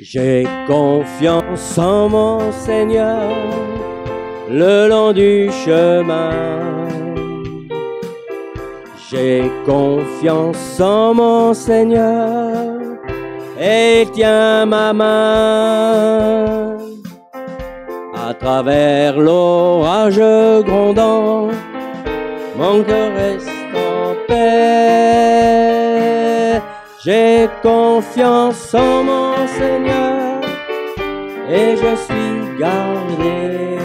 J'ai confiance en mon Seigneur le long du chemin. J'ai confiance en mon Seigneur et il tient ma main. À travers l'orage grondant, mon cœur reste en paix. J'ai confiance en mon Seigneur et je suis gardé.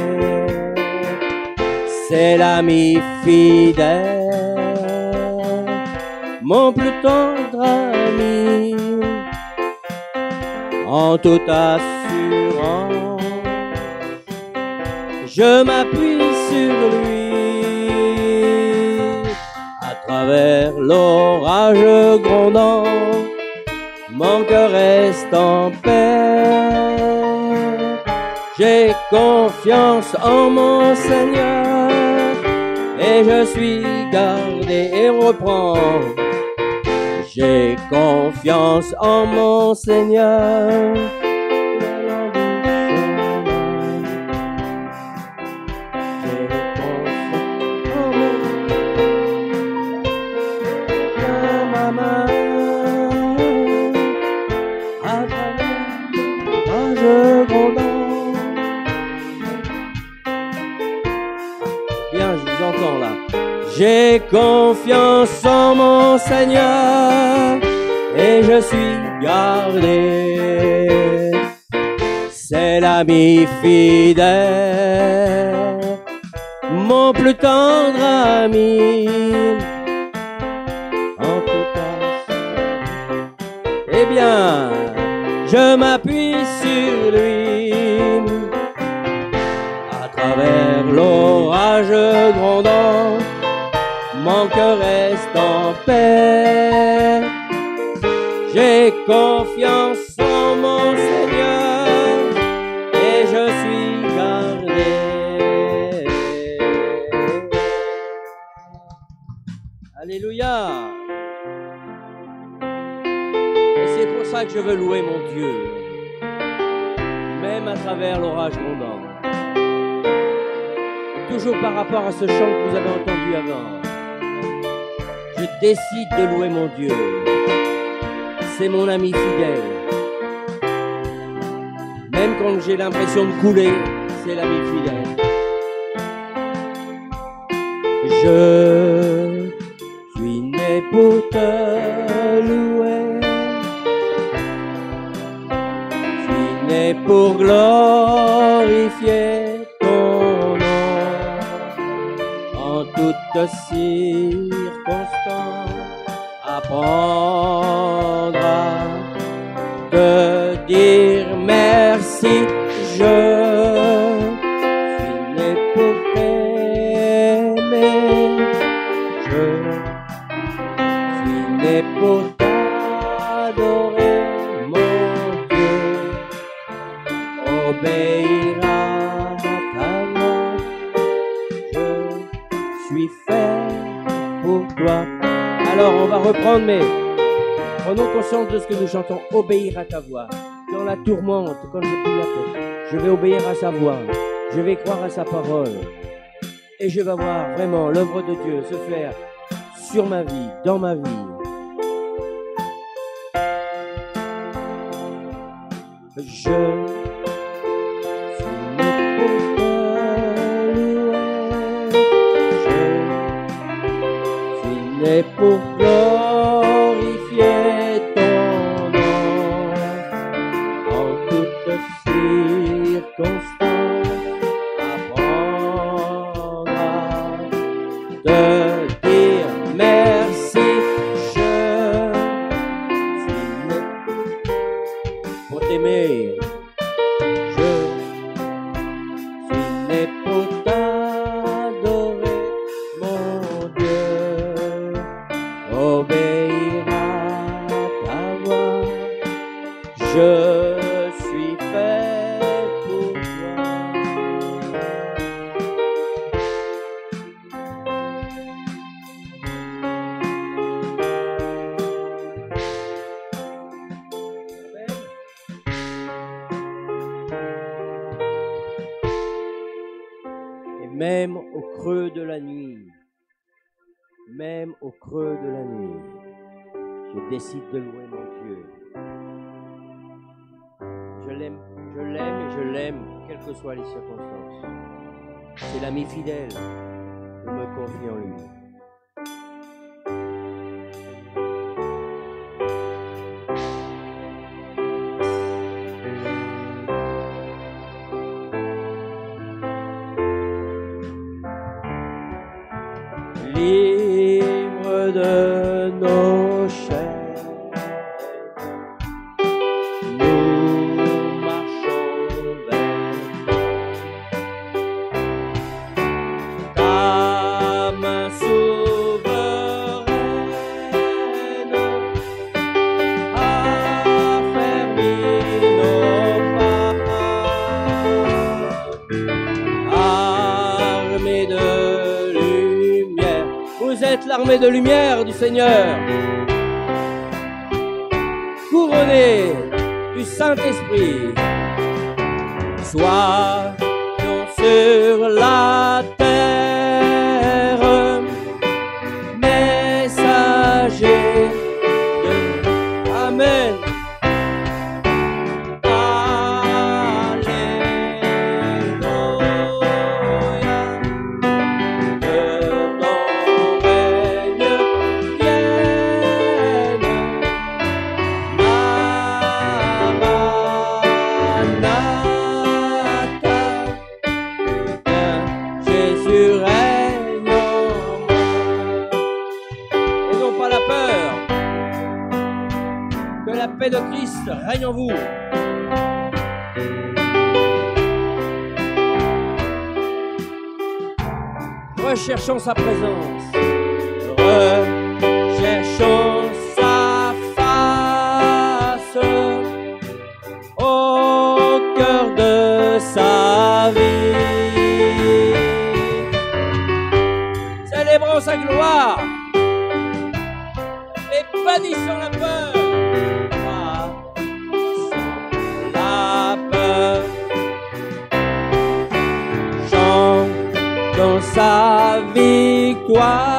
C'est l'ami fidèle, mon plus tendre ami, en toute assurance, je m'appuie sur lui. À travers l'orage grondant, mon cœur reste en paix. J'ai confiance en mon Seigneur et je suis gardé. Et on reprend. J'ai confiance en mon Seigneur. J'ai confiance en mon Seigneur et je suis gardé. C'est l'ami fidèle, mon plus tendre ami. En tout cas, eh bien, je m'appuie sur lui. À travers l'orage grondant, mon cœur reste en paix. J'ai confiance en mon Seigneur et je suis gardé. Alléluia. Et c'est pour ça que je veux louer mon Dieu, même à travers l'orage grondant. Toujours par rapport à ce chant que vous avez entendu avant. Je décide de louer mon Dieu. C'est mon ami fidèle. Même quand j'ai l'impression de couler, c'est l'ami fidèle. Je suis né pour te louer. Je suis né pour glorifier ton nom en toutes circonstances. Apprendre à te dire merci. Je suis né pour t'aimer. Je suis né pour t'adorer, mon Dieu. Obéir à ta voix. Je suis fait pour toi. Alors on va reprendre, mais prenons conscience de ce que nous chantons. Obéir à ta voix. Dans la tourmente, quand j'ai plus la tête, je vais obéir à sa voix. Je vais croire à sa parole. Et je vais voir vraiment l'œuvre de Dieu se faire sur ma vie, dans ma vie. Je suis né pour te louer. Je suis né pour glorifier ton nom en toutes circonstances. Apprendre à te dire merci. Je suis né pour t'aimer. Je suis né pour t'adorer, mon Dieu. Obéir à ta voix. Je suis fait pour toi. même au creux de la nuit, même au creux de la nuit, je décide de louer mon Dieu. Je l'aime et je l'aime, quelles que soient les circonstances. C'est l'ami fidèle, je me confie en lui. Libre de nos chaînes, nous marchons vers ta main souveraine, affermis nos pas, armés de lumière. Vous êtes l'armée de lumière du Seigneur, couronné du Saint-Esprit. Soyons sur la terre, messagers de Amen. De Christ règne en vous. Recherchons sa présence, recherchons sa face au cœur de sa vie. Célébrons sa gloire et bannissons la peur. Dans sa victoire,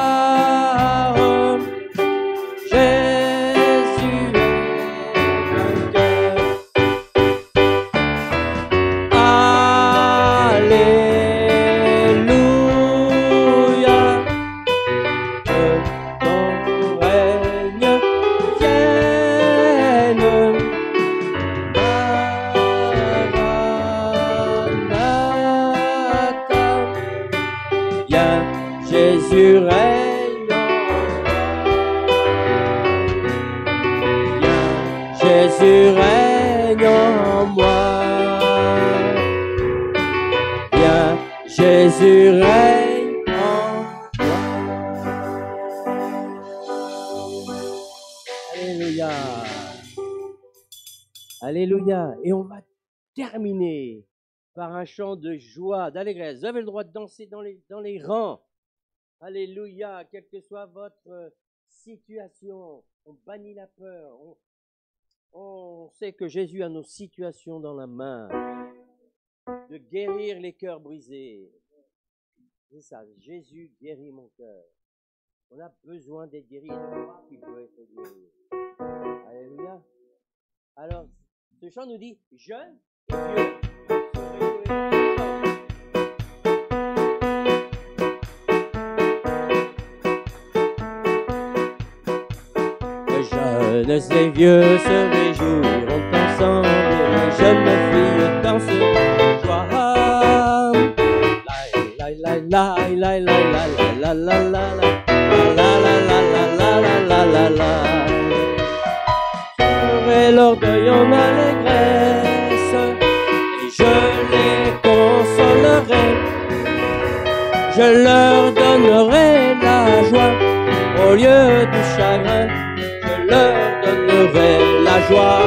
Jésus est vainqueur. Alléluia, que ton règne vienne. Jésus règne en moi. Jésus règne en moi. Viens, Jésus règne en moi. Alléluia. Alléluia. Et on va terminer par un chant de joie, d'allégresse. Vous avez le droit de danser dans les rangs. Alléluia, quelle que soit votre situation, on bannit la peur. On sait que Jésus a nos situations dans la main, de guérir les cœurs brisés. C'est ça, Jésus guérit mon cœur. On a besoin d'être guéri, il peut être guéri. Alléluia. Alors, ce chant nous dit, jeune et vieux. Jeunes et vieux se réjouiront ensemble, les jeunes filles dansent de joie. La la la la la la la la la la la la. Ferai l'orgueil en allégresse et je les consolerai. Je leur donnerai la joie au lieu du chagrin. Je leur donnerai la joie,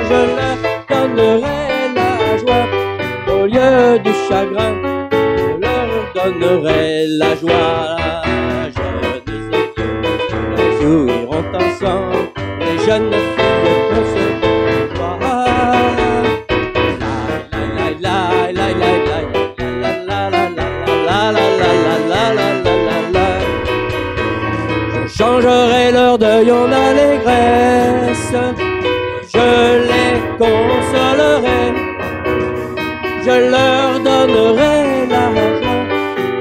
je leur donnerai la joie, au lieu du chagrin, je leur donnerai la joie. Jeunes et vieux se réjouiront ensemble, les jeunes filles vont se voir. La la la la la la la la la la la la changerai leur deuil en allégresse. Je les consolerai, je leur donnerai la joie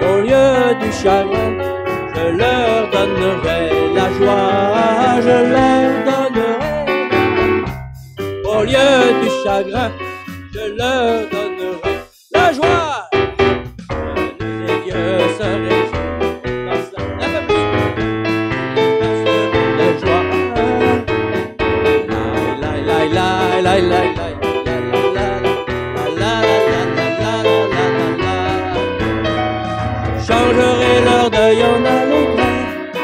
au lieu du chagrin. Je leur donnerai la joie, je leur donnerai au lieu du chagrin. Je leur donnerai la joie. Les dieux se réjouissent dans un peu plus de joie. La la la la la la. Changerai leur deuil en allégresse,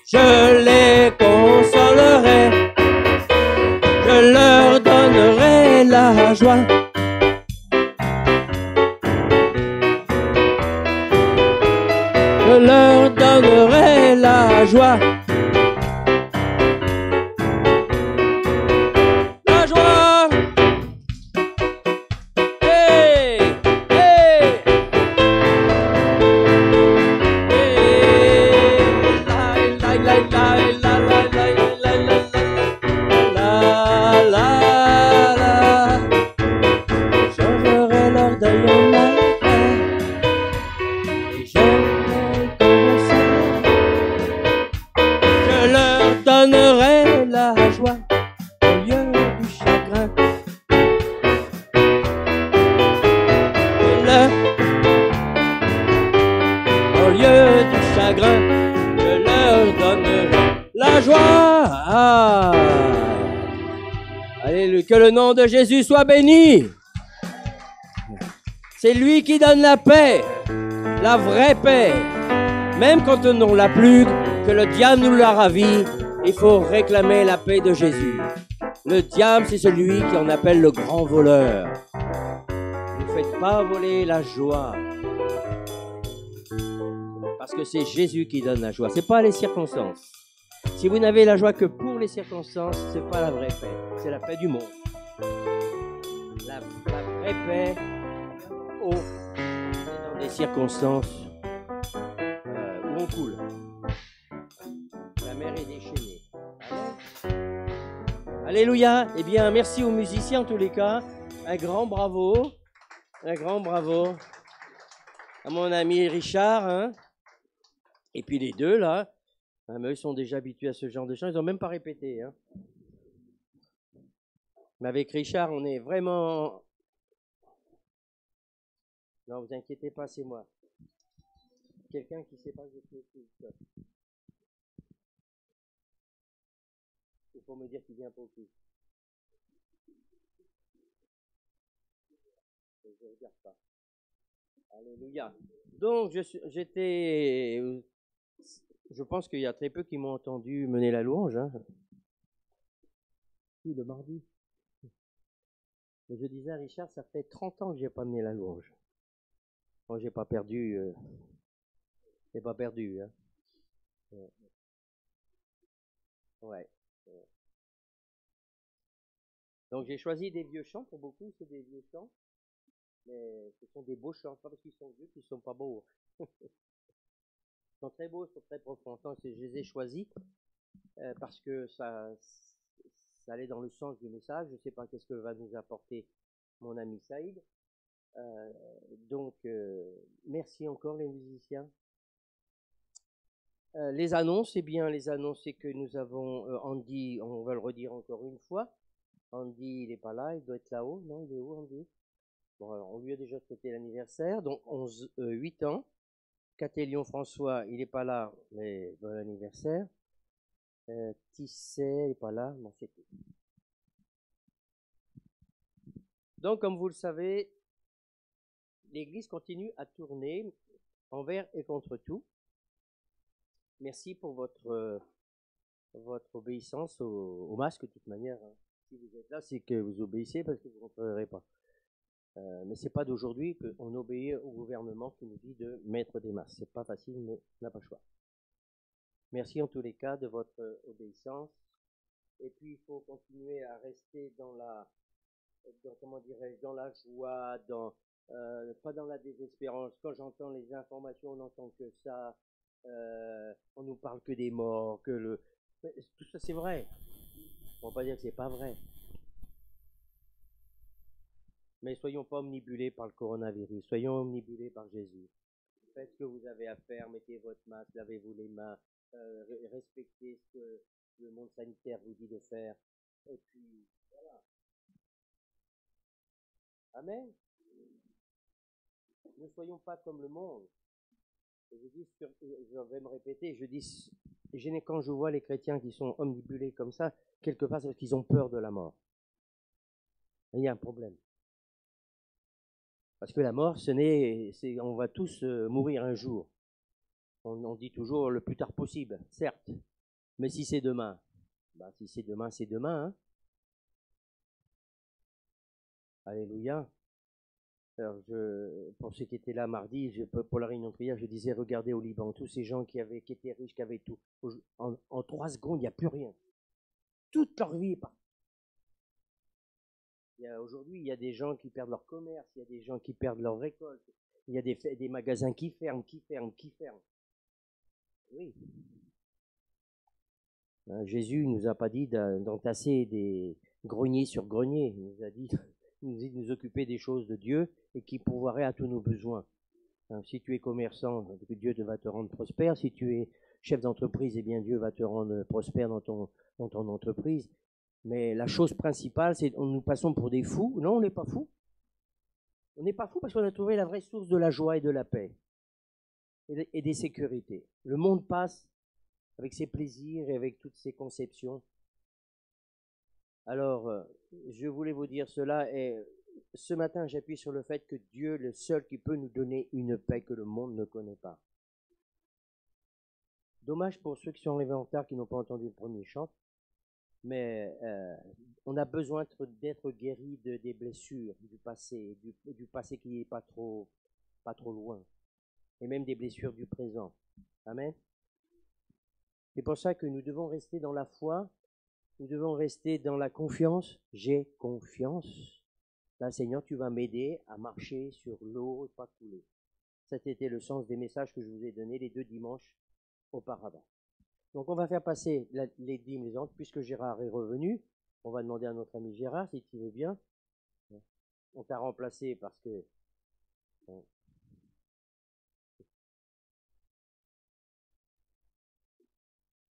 je les consolerai, je leur donnerai la joie. Je leur donnerai la joie. La joie. Hey, hey. Changerai leur deuil en allégresse et je les consolerai. Je leur donnerai la joie au lieu du chagrin. Au lieu du chagrin, je leur donnerai la joie. Ah. Alléluia. Que le nom de Jésus soit béni. C'est lui qui donne la paix, la vraie paix. Même quand on l'a plus, que le diable nous l'a ravi, il faut réclamer la paix de Jésus. Le diable, c'est celui qui en appelle le grand voleur. Ne faites pas voler la joie. Parce que c'est Jésus qui donne la joie, c'est pas les circonstances. Si vous n'avez la joie que pour les circonstances, c'est pas la vraie paix, c'est la paix du monde. La vraie paix, c'est dans des circonstances où on coule. La mer est déchaînée. Alléluia. Eh bien, merci aux musiciens en tous les cas. Un grand bravo. Un grand bravo à mon ami Richard, hein. Et puis les deux, là, mais eux sont déjà habitués à ce genre de chants, ils n'ont même pas répété. Hein. Mais avec Richard, on est vraiment... Non, vous inquiétez pas, c'est moi. Quelqu'un qui ne sait pas que je fais. Il faut me dire qu'il vient pour qui. Je ne regarde pas. Alléluia. Donc, je pense qu'il y a très peu qui m'ont entendu mener la louange. Hein. Oui, le mardi. Et je disais à Richard, ça fait 30 ans que je n'ai pas mené la louange. Moi, j'ai pas perdu. J'ai pas perdu. Hein. Ouais. Donc, j'ai choisi des vieux chants. Pour beaucoup, c'est des vieux chants. Mais ce sont des beaux chants. Pas parce qu'ils sont vieux qu'ils ne sont pas beaux. Ils sont très beaux, ils sont très profonds. Je les ai choisis parce que ça allait dans le sens du message. Je ne sais pas qu'est-ce que va nous apporter mon ami Saïd. Donc, merci encore les musiciens. Les annonces, eh bien, les annonces, c'est que nous avons Andy, on va le redire encore une fois. Andy, il n'est pas là, il doit être là-haut. Non, il est où, Andy? Bon, alors, on lui a déjà souhaité l'anniversaire, donc 8 ans. Catélion François, il n'est pas là, mais bon anniversaire. Tisset, il n'est pas là, bon, c'est tout. Donc, comme vous le savez, l'Église continue à tourner envers et contre tout. Merci pour votre obéissance au masque, de toute manière. Hein. Si vous êtes là, c'est que vous obéissez parce que vous ne rentrerez pas. Mais ce n'est pas d'aujourd'hui qu'on obéit au gouvernement qui nous dit de mettre des masques. Ce n'est pas facile, mais on n'a pas le choix. Merci en tous les cas de votre obéissance. Et puis, il faut continuer à rester dans la joie, pas dans la désespérance. Quand j'entends les informations, on n'entend que ça. on nous parle que des morts, que le... Mais tout ça c'est vrai. On ne va pas dire que c'est pas vrai. Mais soyons pas omnibulés par le coronavirus, soyons omnibulés par Jésus. Faites ce que vous avez à faire, mettez votre masque, lavez-vous les mains, respectez ce que le monde sanitaire vous dit de faire. Et puis, voilà. Amen. Ne soyons pas comme le monde. Et je vais me répéter, je dis, quand je vois les chrétiens qui sont omnibulés comme ça, quelque part, c'est parce qu'ils ont peur de la mort. Il y a un problème. Parce que la mort, on va tous mourir un jour. On dit toujours le plus tard possible, certes. Mais si c'est demain, si c'est demain, c'est demain. Hein. Alléluia. Alors pour ceux qui étaient là mardi, pour la réunion de prière, je disais, regardez au Liban, tous ces gens qui étaient riches, qui avaient tout. En 3 secondes, il n'y a plus rien. Toute leur vie est partie. Aujourd'hui, il y a des gens qui perdent leur commerce, il y a des gens qui perdent leur récolte, il y a des magasins qui ferment. Oui. Jésus ne nous a pas dit d'entasser des greniers sur greniers. Il nous a dit de nous occuper des choses de Dieu et qui pourvoirait à tous nos besoins. Si tu es commerçant, Dieu va te rendre prospère. Si tu es chef d'entreprise, eh bien Dieu va te rendre prospère dans ton entreprise. Mais la chose principale, c'est que nous passons pour des fous. Non, on n'est pas fous. On n'est pas fous parce qu'on a trouvé la vraie source de la joie et de la paix et des sécurités. Le monde passe avec ses plaisirs et avec toutes ses conceptions. Alors, je voulais vous dire cela et ce matin, j'appuie sur le fait que Dieu est le seul qui peut nous donner une paix que le monde ne connaît pas. Dommage pour ceux qui sont arrivés en retard, qui n'ont pas entendu le premier chant, mais on a besoin d'être guéri des blessures du passé, du passé qui n'est pas trop loin, et même des blessures du présent. Amen. C'est pour ça que nous devons rester dans la foi, nous devons rester dans la confiance. J'ai confiance. Là, Seigneur, tu vas m'aider à marcher sur l'eau et pas couler. C'était le sens des messages que je vous ai donnés les 2 dimanches auparavant. Donc, on va faire passer les dîmes, les autres, puisque Gérard est revenu. On va demander à notre ami Gérard si tu veux bien. On t'a remplacé parce que...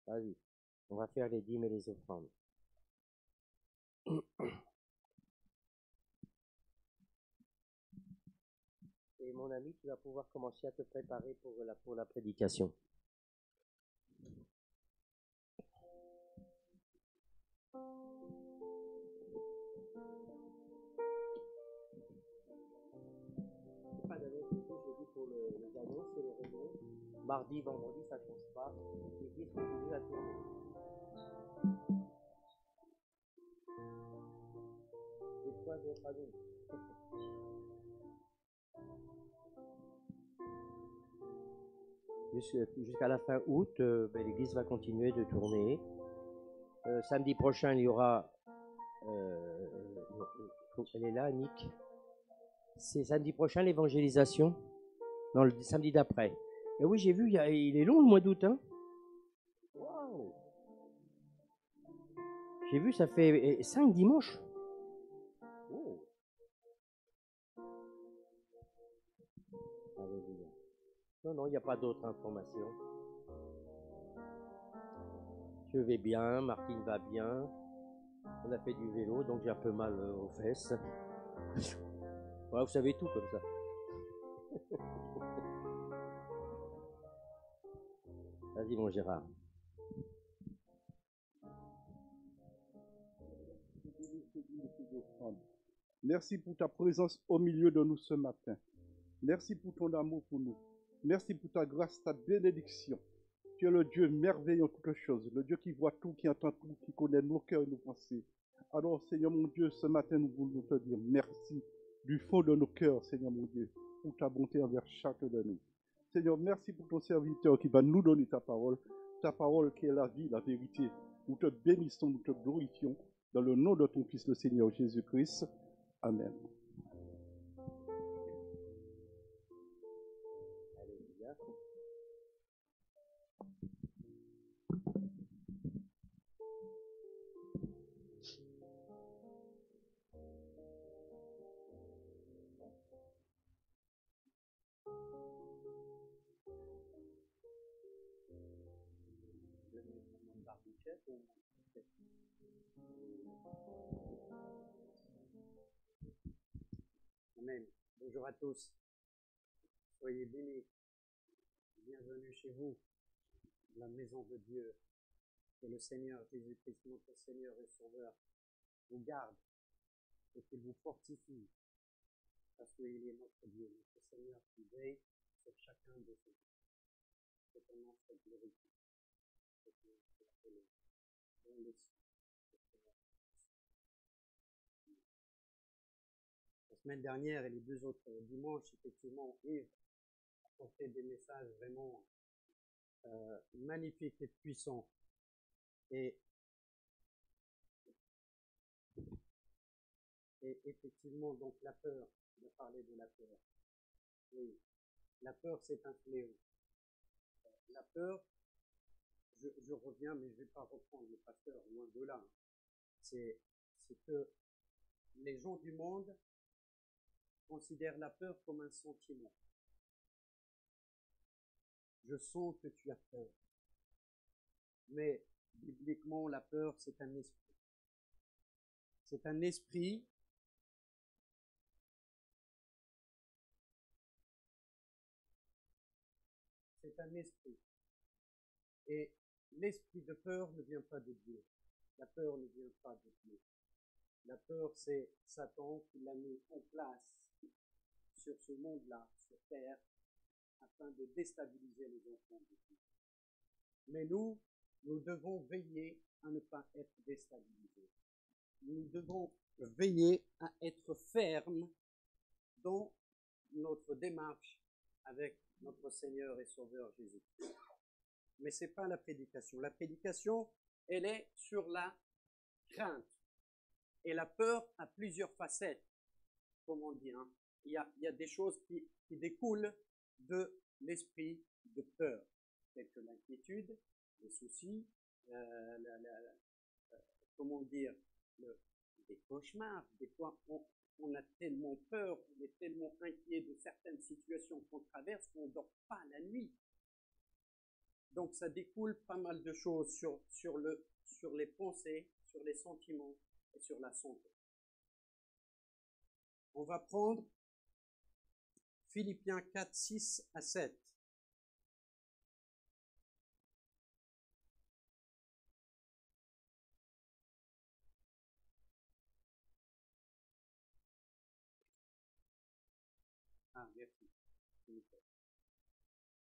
Vas-y, on va faire les dîmes et les offrandes. Et mon ami, tu vas pouvoir commencer à te préparer pour la prédication. Pas d'annonce, je dis pour les annonces et les réunions. Mardi, vendredi, ça ne change pas. L'église continue à tourner. Des fois, d'autres annonces. Jusqu'à la fin août, l'église va continuer de tourner. Samedi prochain, il y aura... elle est là, Nick. C'est samedi prochain l'évangélisation. Non, le samedi d'après. Et oui, j'ai vu, il est long le mois d'août. Hein. Wow. J'ai vu, ça fait 5 dimanches. Oh. Alléluia. Non, il n'y a pas d'autres informations. Je vais bien, Martine va bien. On a fait du vélo, donc j'ai un peu mal aux fesses. Ouais, vous savez tout comme ça. Vas-y, mon Gérard. Merci pour ta présence au milieu de nous ce matin. Merci pour ton amour pour nous. Merci pour ta grâce, ta bénédiction. Tu es le Dieu merveilleux en toutes choses, le Dieu qui voit tout, qui entend tout, qui connaît nos cœurs et nos pensées. Alors, Seigneur mon Dieu, ce matin, nous voulons te dire merci du fond de nos cœurs, Seigneur mon Dieu, pour ta bonté envers chacun de nous. Seigneur, merci pour ton serviteur qui va nous donner ta parole qui est la vie, la vérité. Nous te bénissons, nous te glorifions, dans le nom de ton Fils, le Seigneur Jésus-Christ. Amen. Alléluia. donner mon barbichette ou Amen. Bonjour à tous. Soyez bénis. Bienvenue chez vous, la maison de Dieu. Que le Seigneur Jésus-Christ, notre Seigneur et Sauveur, vous garde et qu'il vous fortifie. Parce qu'il est notre Dieu, notre Seigneur qui veille sur chacun de ses enfants. Que ton nom soit glorifié. Que ton nom soit appelé dans les cieux. La semaine dernière et les 2 autres dimanches, effectivement, Yves a porté des messages vraiment magnifiques et puissants. Et effectivement, donc la peur, on a parlé de la peur. Oui, la peur, c'est un fléau. La peur, je reviens, mais je ne vais pas reprendre le pasteur, loin de là. C'est que les gens du monde considèrent la peur comme un sentiment. Je sens que tu as peur. Mais bibliquement, la peur, c'est un esprit. C'est un esprit Et l'esprit de peur ne vient pas de Dieu. La peur ne vient pas de Dieu. La peur, c'est Satan qui l'a mis en place sur ce monde-là, sur terre, afin de déstabiliser les enfants de Dieu. Mais nous devons veiller à ne pas être déstabilisés. Nous devons veiller à être fermes dans notre démarche avec notre Seigneur et Sauveur Jésus-Christ. Mais ce n'est pas la prédication. La prédication, elle est sur la crainte. Et la peur a plusieurs facettes, comme on dit. Il y a des choses qui découlent de l'esprit de peur, telles que l'inquiétude, les soucis, comment dire, des cauchemars. Des fois, on a tellement peur, on est tellement inquiet de certaines situations qu'on traverse qu'on ne dort pas la nuit. Donc ça découle pas mal de choses sur les pensées, sur les sentiments et sur la santé. On va prendre Philippiens 4, 6 à 7. Ah, merci.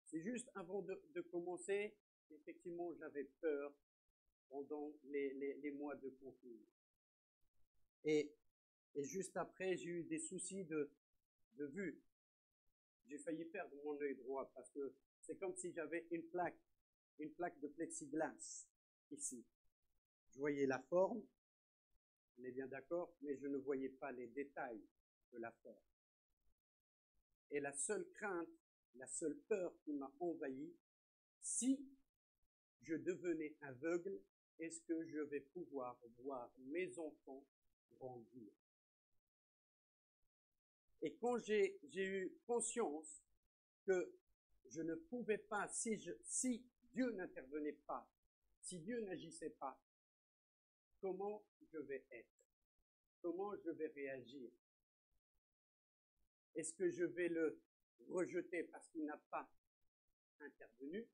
C'est juste avant de commencer, effectivement, j'avais peur pendant les mois de confinement. Et juste après, j'ai eu des soucis de vue. J'ai failli perdre mon œil droit parce que c'est comme si j'avais une plaque de plexiglas ici. Je voyais la forme, on est bien d'accord, mais je ne voyais pas les détails de la forme. Et la seule crainte, la seule peur qui m'a envahi, si je devenais aveugle, est-ce que je vais pouvoir voir mes enfants grandir? Et quand j'ai eu conscience que je ne pouvais pas, si Dieu n'intervenait pas, si Dieu n'agissait pas, comment je vais être? Comment je vais réagir? Est-ce que je vais le rejeter parce qu'il n'a pas intervenu?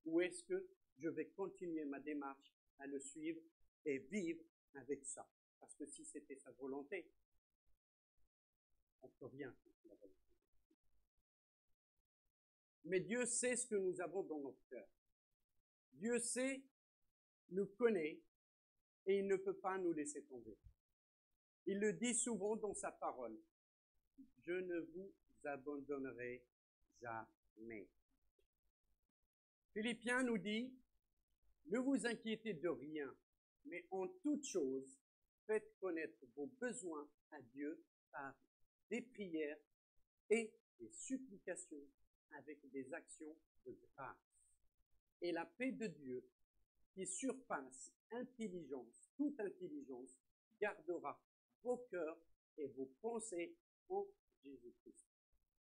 Ou est-ce que je vais continuer ma démarche à le suivre et vivre avec ça? Parce que si c'était sa volonté, on ne peut rien contre la volonté. Mais Dieu sait ce que nous avons dans notre cœur. Dieu sait, nous connaît, et il ne peut pas nous laisser tomber. Il le dit souvent dans sa parole. Je ne vous abandonnerai jamais. Philippiens nous dit, ne vous inquiétez de rien, mais en toute chose, faites connaître vos besoins à Dieu par des prières et des supplications avec des actions de grâce. Et la paix de Dieu, qui surpasse intelligence, toute intelligence, gardera vos cœurs et vos pensées en Jésus-Christ.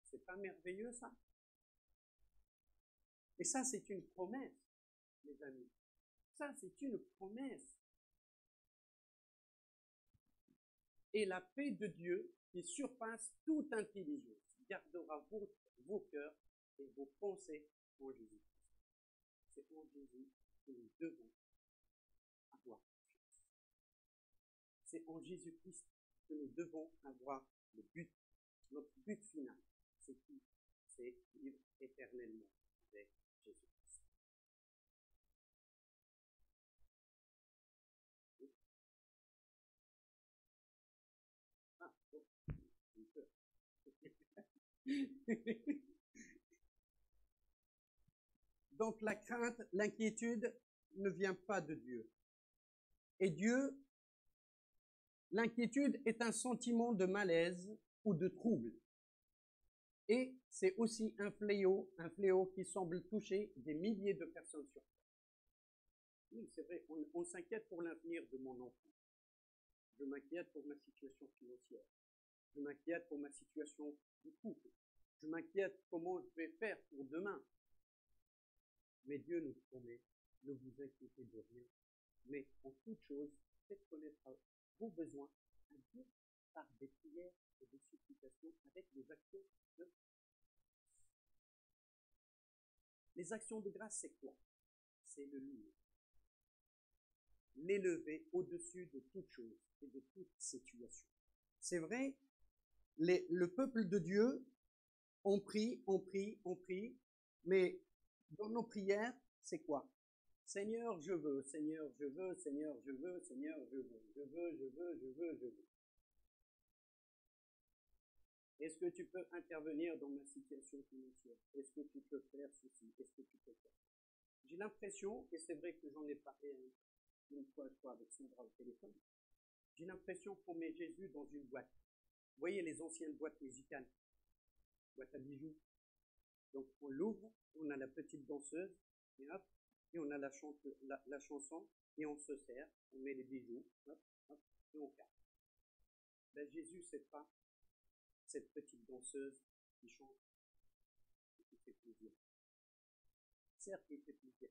C'est pas merveilleux ça? Et ça, c'est une promesse, mes amis. Ça, c'est une promesse. Et la paix de Dieu, qui surpasse toute intelligence, gardera vos cœurs et vos pensées en Jésus-Christ. C'est en Jésus que nous devons avoir confiance. C'est en Jésus-Christ que nous devons avoir le but, notre but final. C'est qui? C'est vivre éternellement avec Jésus-Christ. Ah, bon, j'ai peur. Donc la crainte, l'inquiétude ne vient pas de Dieu. Et Dieu, l'inquiétude est un sentiment de malaise ou de trouble. Et c'est aussi un fléau qui semble toucher des milliers de personnes sur Terre. Oui, c'est vrai, on s'inquiète pour l'avenir de mon enfant. Je m'inquiète pour ma situation financière. Je m'inquiète pour ma situation de couple. Je m'inquiète comment je vais faire pour demain. Mais Dieu nous promet, ne vous inquiétez de rien, mais en toute chose, faites connaître vos besoins à Dieu par des prières et des supplications avec des actions de grâce. Les actions de grâce, c'est quoi? C'est le louer. L'élever au-dessus de toute chose et de toute situation. C'est vrai, le peuple de Dieu, on prie, mais dans nos prières, c'est quoi? Seigneur, je veux, Seigneur, je veux, Seigneur, je veux, Seigneur, je veux, je veux, je veux, je veux, je veux. Est-ce que tu peux intervenir dans ma situation financière? Est-ce que tu peux faire ceci? Est-ce que tu peux faire ça? J'ai l'impression, et c'est vrai que j'en ai parlé une fois, je crois, avec Sandra au téléphone, j'ai l'impression qu'on met Jésus dans une boîte. Vous voyez les anciennes boîtes musicales, boîte à bijoux. Donc on l'ouvre, on a la petite danseuse, et hop, et on a la chanson, et on se sert, on met les bijoux, hop, hop, et on casse. Ben, Jésus, c'est pas cette petite danseuse qui chante et qui fait plaisir. Certes, il fait plaisir,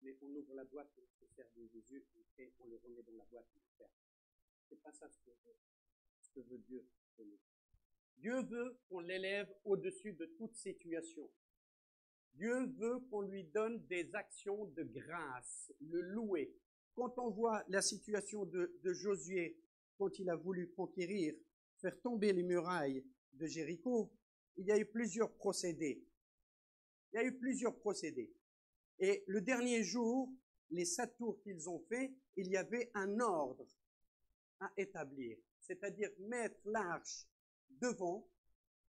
mais on ouvre la boîte, on se sert de Jésus, et on le remet dans la boîte et on ferme. C'est pas ça ce que veut Dieu de nous. Dieu veut qu'on l'élève au-dessus de toute situation. Dieu veut qu'on lui donne des actions de grâce, le louer. Quand on voit la situation de Josué, quand il a voulu conquérir, faire tomber les murailles de Jéricho, il y a eu plusieurs procédés. Et le dernier jour, les 7 tours qu'ils ont fait, il y avait un ordre à établir, c'est-à-dire mettre l'arche devant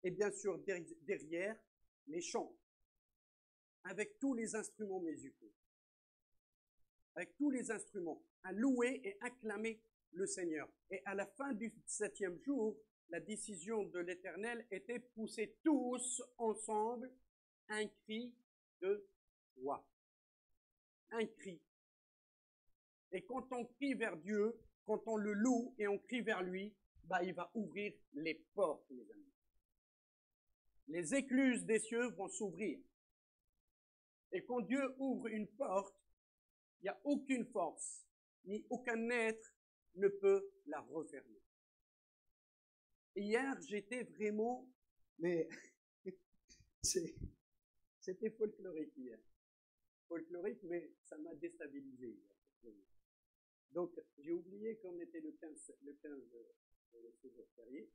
et bien sûr derrière les champs, avec tous les instruments musicaux, avec tous les instruments, à louer et acclamer le Seigneur. Et à la fin du 7e jour, la décision de l'Éternel était pousser tous ensemble un cri de joie. Un cri. Et quand on crie vers Dieu, quand on le loue et on crie vers lui, bah, il va ouvrir les portes, mes amis. Les écluses des cieux vont s'ouvrir. Et quand Dieu ouvre une porte, il n'y a aucune force, ni aucun être ne peut la refermer. Hier, j'étais vraiment, mais c'était folklorique hier. Folklorique, mais ça m'a déstabilisé hier. Donc, j'ai oublié qu'on était le 15 ce jour férié.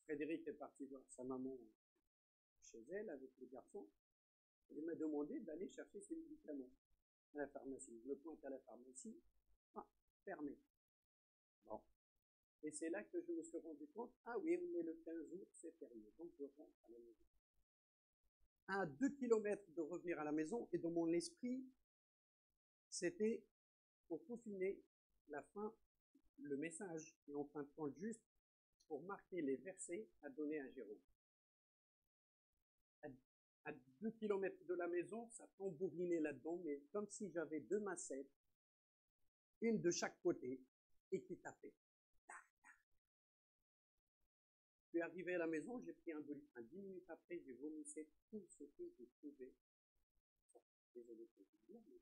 Frédéric est parti voir sa maman chez elle avec le garçon. Il m'a demandé d'aller chercher ses médicaments à la pharmacie. Je me pointe à la pharmacie, fermé. Bon. Et c'est là que je me suis rendu compte, ah oui, on est le 15 août, c'est férié, donc je rentre à la maison. À 2 kilomètres de revenir à la maison, et dans mon esprit, c'était pour peaufiner la fin, le message, et en fin de compte juste pour marquer les versets à donner à Jérôme. À 2 kilomètres de la maison, ça tambourinait là-dedans, mais comme si j'avais 2 massettes, une de chaque côté, et qui tapaient. Je suis arrivé à la maison, j'ai pris un doliprane. 10 minutes après, j'ai vomissé tout ce que je pouvais. Désolé pour vous dire, mais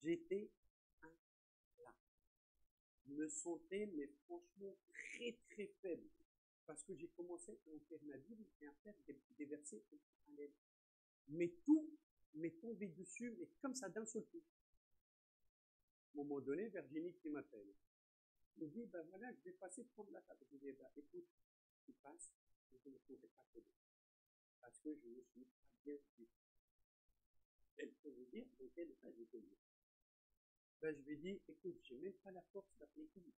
j'étais un plat. Je me sentais, mais franchement, très très faible. Parce que j'ai commencé à en faire ma Bible et à faire des versets parallèles. Mais tout m'est tombé dessus, mais comme ça d'un seul coup. À un moment donné, Virginie qui m'appelle. Je me dis, ben voilà, je vais passer prendre la table. Je dis, ben écoute, tu passes, et je ne pourrai pas t'aider. Parce que je ne suis pas bien du tout. Elle peut vous dire, dans quel état j'étais bien. Ben je lui dis, écoute, j'ai même pas la force d'appeler Yves.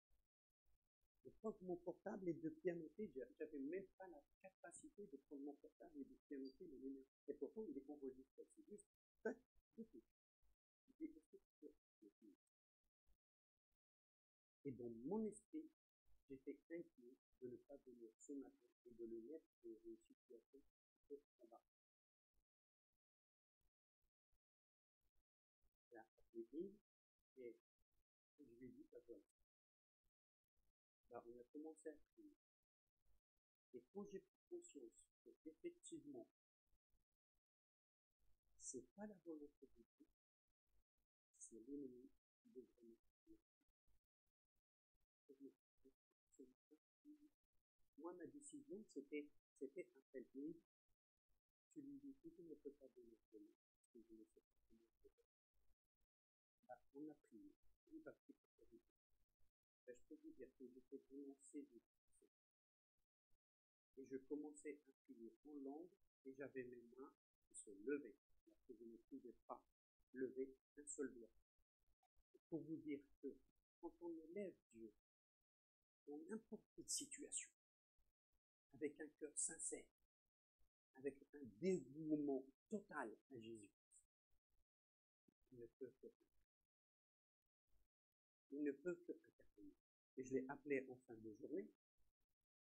De prendre mon portable et de pianoter, j'avais même pas la capacité de prendre mon portable et de pianoter le numéro. Et pourtant, il est enregistré. C'est juste, tac, du tout. Je dis, est-ce que tu peux le. Et dans mon esprit, j'étais inquiet de ne pas venir ce matin et de le mettre dans une situation un peu combat. Là, j'ai dit, et je lui ai dit, bah voilà. Bah, on a commencé à prier. Et quand j'ai pris conscience qu'effectivement, c'est pas la volonté de Dieu, c'est l'ennemi qui veut vraiment. Moi, ma décision, c'était un tel livre. Tu lui dis que tu ne peux pas donner ce nom, parce que je ne sais pas comment c'est fait. Bah, on a prié. Il va prier pour ça. Je peux vous dire que j'étais vraiment saisi. Et je commençais à prier en langue, et j'avais mes mains qui se levaient, alors que je ne pouvais pas lever un seul doigt. Et pour vous dire que quand on élève Dieu dans n'importe quelle situation, avec un cœur sincère, avec un dévouement total à Jésus, il ne peut que intervenir. Et je l'ai appelé en fin de journée,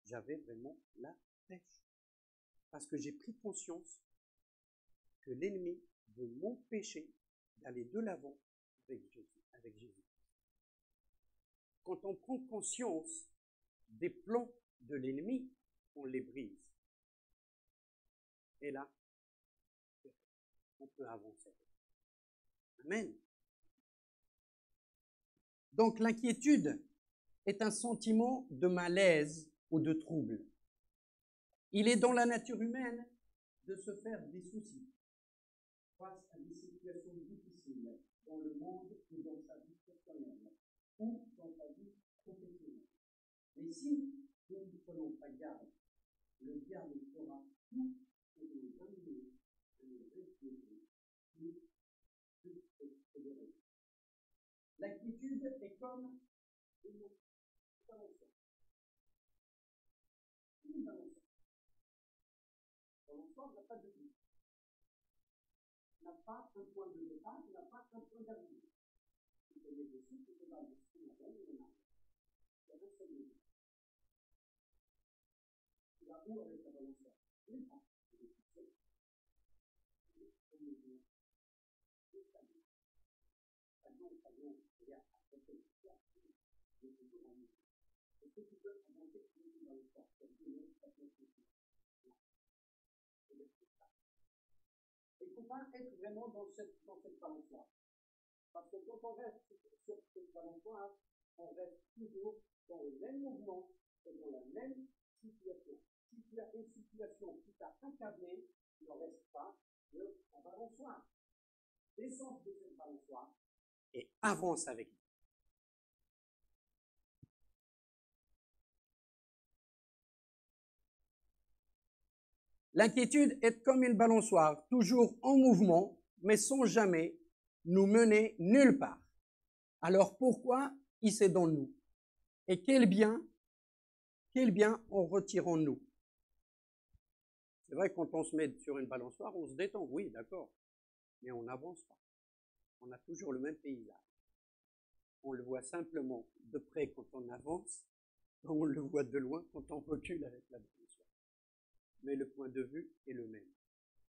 j'avais vraiment la pêche. Parce que j'ai pris conscience que l'ennemi veut m'empêcher d'aller de l'avant avec Jésus. Quand on prend conscience des plans de l'ennemi, on les brise. Et là, on peut avancer. Amen. Donc l'inquiétude est un sentiment de malaise ou de trouble. Il est dans la nature humaine de se faire des soucis face à des situations difficiles dans le monde ou dans sa vie personnelle ou dans sa vie professionnelle. Mais si nous ne prenons pas garde, le diable fera tout pour nous amener à nous inquiéter plus que de rien. L'inquiétude est comme une balançoire. Une balançoire. La balançoire n'a pas de but. N'a pas un point de départ, n'a pas un point d'arrivée. Tu peux mettre dessus, tu peux balancer en avant et en arrière. Il y a un seul but. Tu vas où avec la balançoire? Nulle part. Tu es tout seul. Pardon, regarde, après cette histoire, je suis toujours en mouvement. Est-ce que tu peux avancer dans le corps? Comme tout le monde, ça peut être possible. Non. C'est ça. Il ne faut pas être vraiment dans cette balançoire. Parce que quand on reste sur cette balançoire, on reste toujours dans le même mouvement et dans la même situation. Si tu as une situation qui t'a accablé, ne reste pas sur la balançoire. Descends de cette balançoire et avance avec lui. L'inquiétude est comme une balançoire, toujours en mouvement, mais sans jamais nous mener nulle part. Alors pourquoi hisser dans nous? Et quel bien en retirons-nous? C'est vrai que quand on se met sur une balançoire, on se détend, oui, d'accord, mais on n'avance pas. On a toujours le même paysage. On le voit simplement de près quand on avance, on le voit de loin quand on recule avec la balançoire. Mais le point de vue est le même.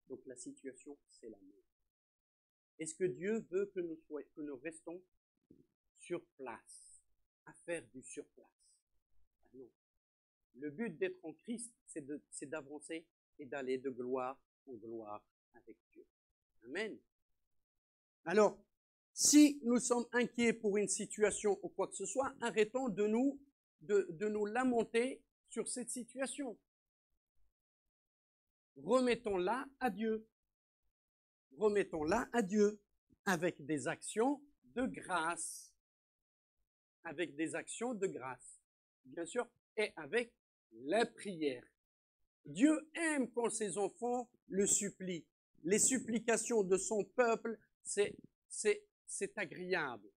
Donc la situation, c'est la même. Est-ce que Dieu veut que nous restons sur place, à faire du surplace? Ah non. Le but d'être en Christ, c'est d'avancer et d'aller de gloire en gloire avec Dieu. Amen. Alors, Si nous sommes inquiets pour une situation ou quoi que ce soit, arrêtons de nous lamenter sur cette situation. Remettons-la à Dieu. Remettons-la à Dieu avec des actions de grâce. Avec des actions de grâce, bien sûr, et avec la prière. Dieu aime quand ses enfants le supplient. Les supplications de son peuple, c'est agréable.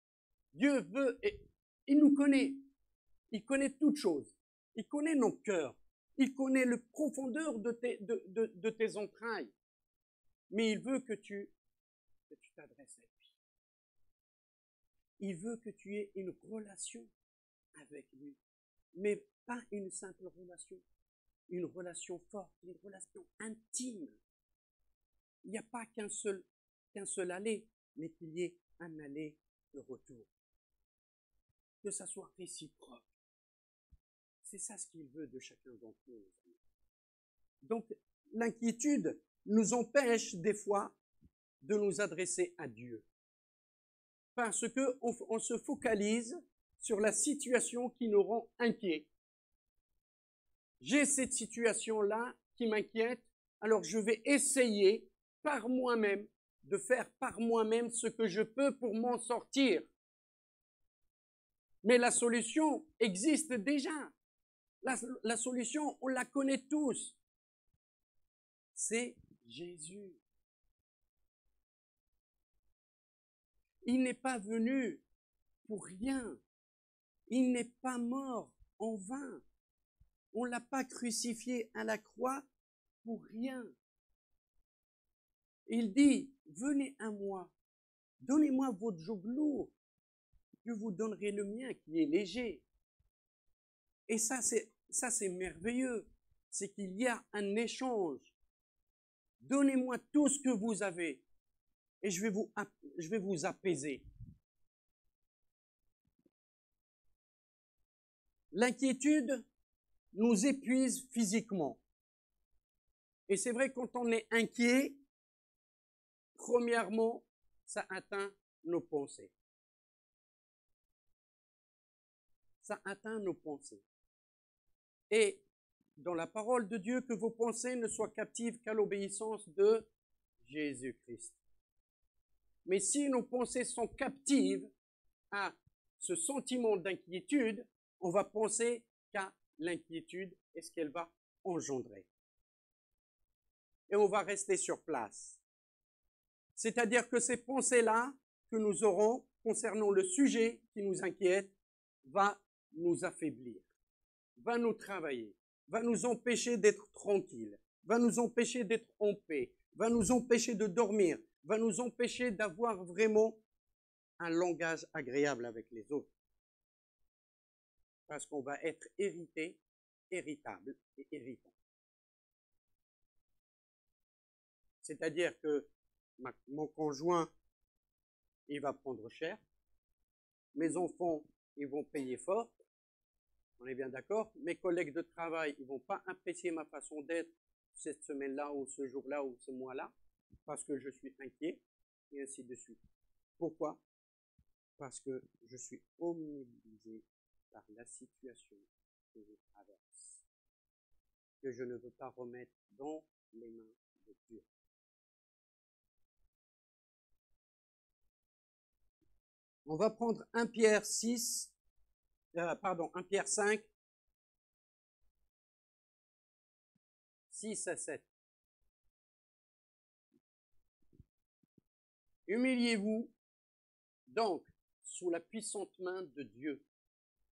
Dieu veut, et il nous connaît. Il connaît toutes choses. Il connaît nos cœurs. Il connaît le profondeur de tes entrailles. Mais il veut que tu t'adresses à lui. Il veut que tu aies une relation avec lui. Mais pas une simple relation. Une relation forte, une relation intime. Il n'y a pas qu'un seul aller, mais qu'il y ait un aller de retour. Que ça soit réciproque. C'est ça ce qu'il veut de chacun d'entre nous. Donc, l'inquiétude nous empêche des fois de nous adresser à Dieu. Parce que on se focalise sur la situation qui nous rend inquiets. J'ai cette situation-là qui m'inquiète, alors je vais essayer par moi-même de faire par moi-même ce que je peux pour m'en sortir. Mais la solution existe déjà. La solution, on la connaît tous. C'est Jésus. Il n'est pas venu pour rien. Il n'est pas mort en vain. On ne l'a pas crucifié à la croix pour rien. Il dit, venez à moi, donnez-moi votre joug lourd, je vous donnerai le mien qui est léger. Et ça c'est merveilleux, c'est qu'il y a un échange. Donnez-moi tout ce que vous avez et je vais vous apaiser. L'inquiétude nous épuise physiquement. Et c'est vrai, quand on est inquiet, premièrement, ça atteint nos pensées. Ça atteint nos pensées. Et dans la parole de Dieu, que vos pensées ne soient captives qu'à l'obéissance de Jésus-Christ. Mais si nos pensées sont captives à ce sentiment d'inquiétude, on va penser qu'à l'inquiétude et ce qu'elle va engendrer. Et on va rester sur place. C'est-à-dire que ces pensées-là que nous aurons concernant le sujet qui nous inquiète va nous affaiblir, va nous travailler, va nous empêcher d'être tranquilles, va nous empêcher d'être en paix, va nous empêcher de dormir, va nous empêcher d'avoir vraiment un langage agréable avec les autres. Parce qu'on va être irrité, irritable et irritant. C'est-à-dire que mon conjoint, il va prendre cher, mes enfants, ils vont payer fort, on est bien d'accord, mes collègues de travail, ils vont pas apprécier ma façon d'être cette semaine-là ou ce jour-là ou ce mois-là, parce que je suis inquiet, et ainsi de suite. Pourquoi? Parce que je suis omnibilisé par la situation que je traverse, que je ne veux pas remettre dans les mains de Dieu. On va prendre 1 Pierre 5, 6 à 7. Humiliez-vous donc sous la puissante main de Dieu,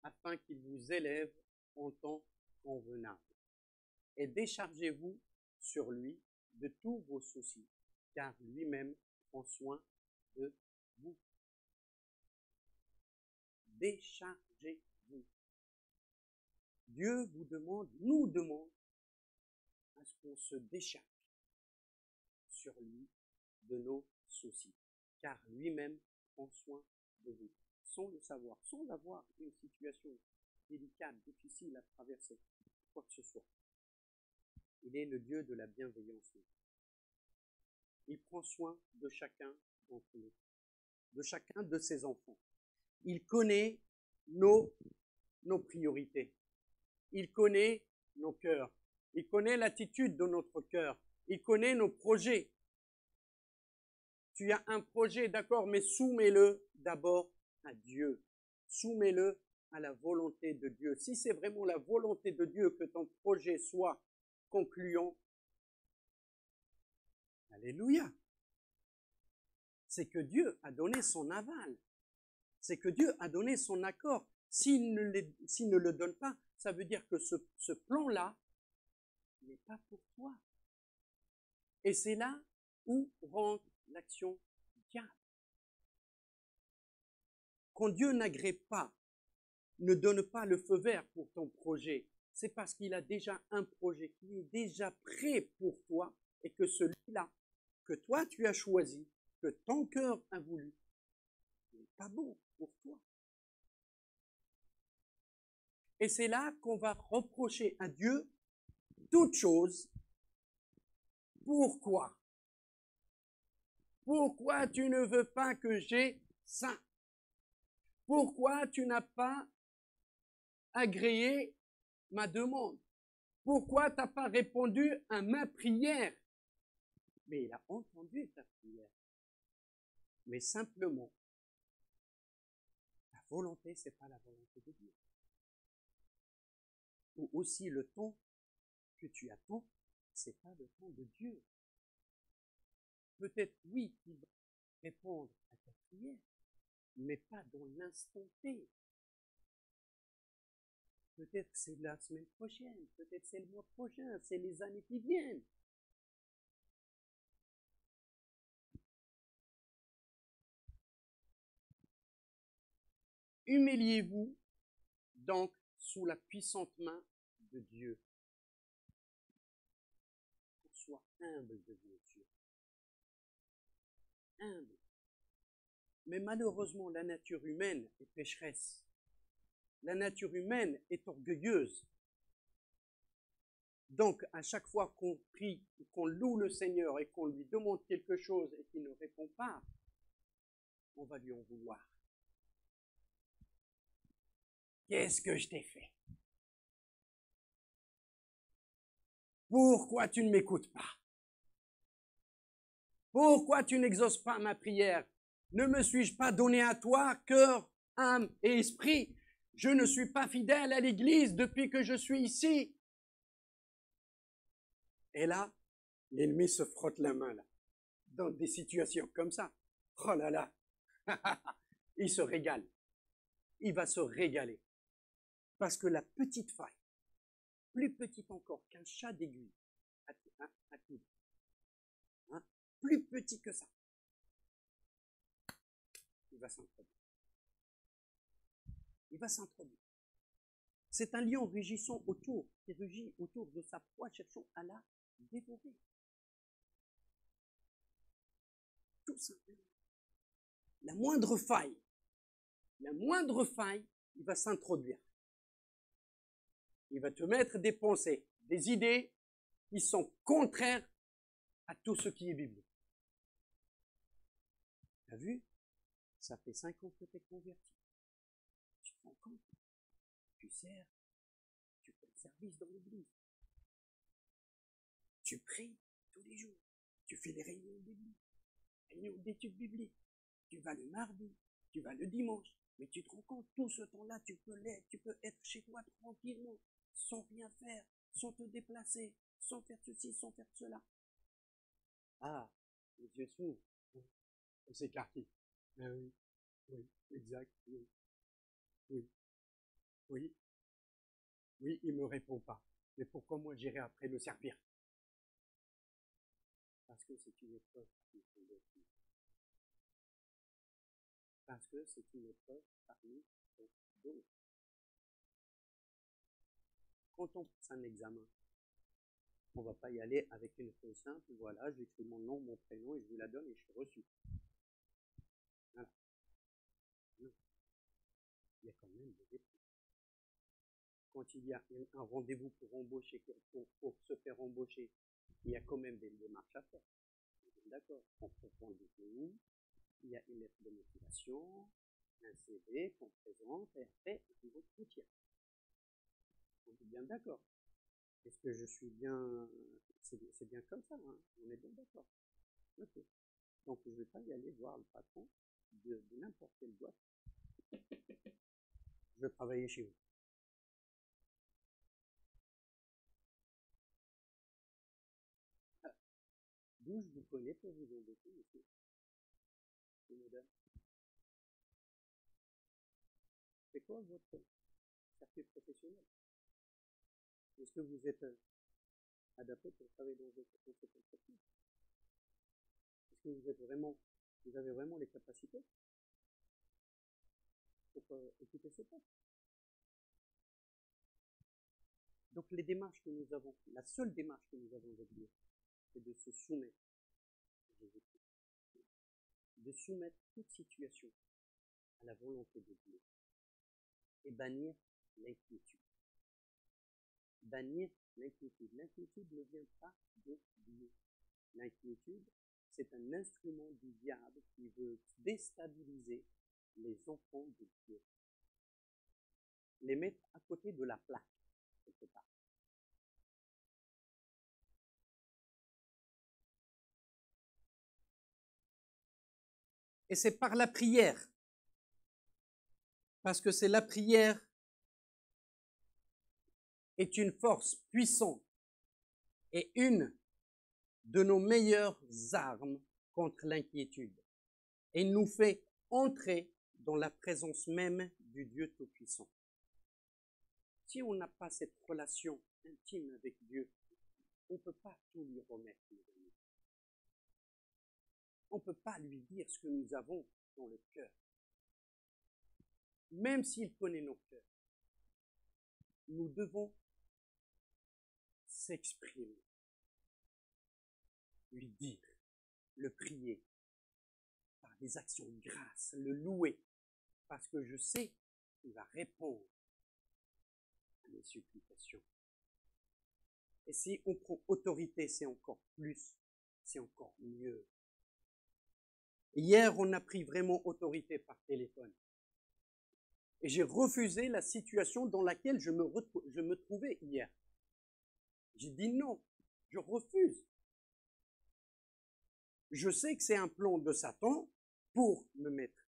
afin qu'il vous élève en temps convenable. Et déchargez-vous sur lui de tous vos soucis, car lui-même prend soin de vous. Déchargez-vous. Dieu vous demande, nous demande, à ce qu'on se décharge sur lui de nos soucis, car lui-même prend soin de vous, sans le savoir, sans avoir une situation délicate, difficile à traverser, quoi que ce soit. Il est le Dieu de la bienveillance. Il prend soin de chacun d'entre nous. de chacun de ses enfants. Il connaît nos priorités. Il connaît nos cœurs. Il connaît l'attitude de notre cœur. Il connaît nos projets. Tu as un projet, d'accord, mais soumets-le d'abord à Dieu. Soumets-le à la volonté de Dieu. Si c'est vraiment la volonté de Dieu que ton projet soit concluant, alléluia. C'est que Dieu a donné son aval. C'est que Dieu a donné son accord. S'il ne le donne pas, ça veut dire que ce plan-là n'est pas pour toi. Et c'est là où rentre l'action du diable. Quand Dieu n'agrée pas, ne donne pas le feu vert pour ton projet, c'est parce qu'il a déjà un projet qui est déjà prêt pour toi et que celui-là, que toi tu as choisi, que ton cœur a voulu, n'est pas bon pour toi. Et c'est là qu'on va reprocher à Dieu toute chose. Pourquoi? Pourquoi tu ne veux pas que j'ai ça? Pourquoi tu n'as pas agréé ma demande? Pourquoi tu n'as pas répondu à ma prière? Mais il a entendu ta prière. Mais simplement, ta volonté, ce n'est pas la volonté de Dieu. Ou aussi le temps que tu attends, ce n'est pas le temps de Dieu. Peut-être, oui, il va répondre à ta prière, mais pas dans l'instant T. Peut-être c'est la semaine prochaine, peut-être c'est le mois prochain, c'est les années qui viennent. Humiliez-vous donc sous la puissante main de Dieu. Sois humble devant Dieu. Humble. Mais malheureusement, la nature humaine est pécheresse. La nature humaine est orgueilleuse. Donc, à chaque fois qu'on prie, qu'on loue le Seigneur et qu'on lui demande quelque chose et qu'il ne répond pas, on va lui en vouloir. Qu'est-ce que je t'ai fait? Pourquoi tu ne m'écoutes pas? Pourquoi tu n'exauces pas ma prière? Ne me suis-je pas donné à toi, cœur, âme et esprit? Je ne suis pas fidèle à l'Église depuis que je suis ici. Et là, l'ennemi se frotte la main, là, dans des situations comme ça. Oh là là, il se régale. Il va se régaler. Parce que la petite faille, plus petite encore qu'un chat d'aiguille, à coude, hein, plus petit que ça, il va s'introduire. Il va s'introduire. C'est un lion rugissant autour, qui rugit autour de sa proie, cherchant à la dévorer. Tout simplement. La moindre faille, il va s'introduire. Il va te mettre des pensées, des idées qui sont contraires à tout ce qui est biblique. Tu as vu? Ça fait 5 ans que tu es converti. Tu te rends compte? Tu sers, tu fais le service dans l'église. Tu pries tous les jours. Tu fais les réunions bibliques, réunions d'études bibliques. Tu vas le mardi, tu vas le dimanche. Mais tu te rends compte, tout ce temps-là, tu peux être chez toi tranquillement, sans rien faire, sans te déplacer, sans faire ceci, sans faire cela. Ah, les yeux s'ouvrent. On s'écarquille. Ah oui, oui, exact, oui. Oui. Oui. Oui, il me répond pas. Mais pourquoi moi j'irai après le servir? Parce que c'est une épreuve parmi d'autres. Parce que c'est une épreuve parmi d'autres. Quand on passe un examen, on ne va pas y aller avec une feuille simple, voilà, j'écris mon nom, mon prénom et je vous la donne et je suis reçu. Voilà. Non. Il y a quand même des épreuves. Quand il y a un rendez-vous pour embaucher, pour se faire embaucher, il y a quand même des démarches à faire. D'accord. On peut prendre des où, il y a une lettre de motivation, un CV qu'on présente, et après, un entretien. On est bien d'accord. Est-ce que je suis bien... C'est bien comme ça, hein? On est bien d'accord. Ok. Donc, je ne vais pas y aller voir le patron de n'importe quelle boîte. Je veux travailler chez vous. D'où je vous connais pour vous embêter, monsieur. Madame. C'est quoi votre circuit professionnel? Est-ce que vous êtes adapté pour travailler dans cette entreprise? Est-ce que vous avez vraiment les capacités pour occuper ce poste? Donc les démarches que nous avons, la seule démarche que nous avons avec Dieu, c'est de se soumettre à Jésus-Christ, de soumettre toute situation à la volonté de Dieu et bannir l'inquiétude. Bannir l'inquiétude. L'inquiétude ne vient pas de Dieu. L'inquiétude, c'est un instrument du diable qui veut déstabiliser les enfants de Dieu, les mettre à côté de la plaque, quelque part. Et c'est par la prière, parce que c'est la prière est une force puissante et une de nos meilleures armes contre l'inquiétude et nous fait entrer dans la présence même du Dieu Tout-Puissant. Si on n'a pas cette relation intime avec Dieu, on ne peut pas tout lui remettre, mes amis. On ne peut pas lui dire ce que nous avons dans le cœur. Même s'il connaît nos cœurs, nous devons s'exprimer, lui dire, le prier, par des actions de grâce, le louer, parce que je sais qu'il va répondre à mes supplications. Et si on prend autorité, c'est encore plus, c'est encore mieux. Hier, on a pris vraiment autorité par téléphone. Et j'ai refusé la situation dans laquelle je me trouvais hier. J'ai dit non, je refuse. Je sais que c'est un plan de Satan pour me mettre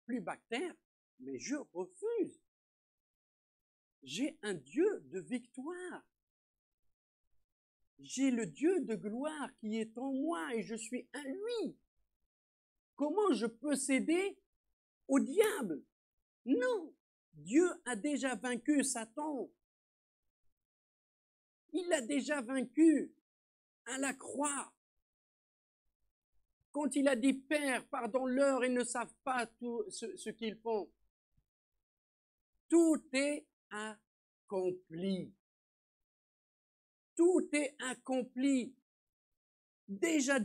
plus bas que terre, mais je refuse. J'ai un Dieu de victoire. J'ai le Dieu de gloire qui est en moi et je suis un lui. Comment je peux céder au diable? Non, Dieu a déjà vaincu Satan. Il l'a déjà vaincu à la croix. Quand il a dit, Père, pardonne-leur, ils ne savent pas tout ce qu'ils font. Tout est accompli. Tout est accompli. Déjà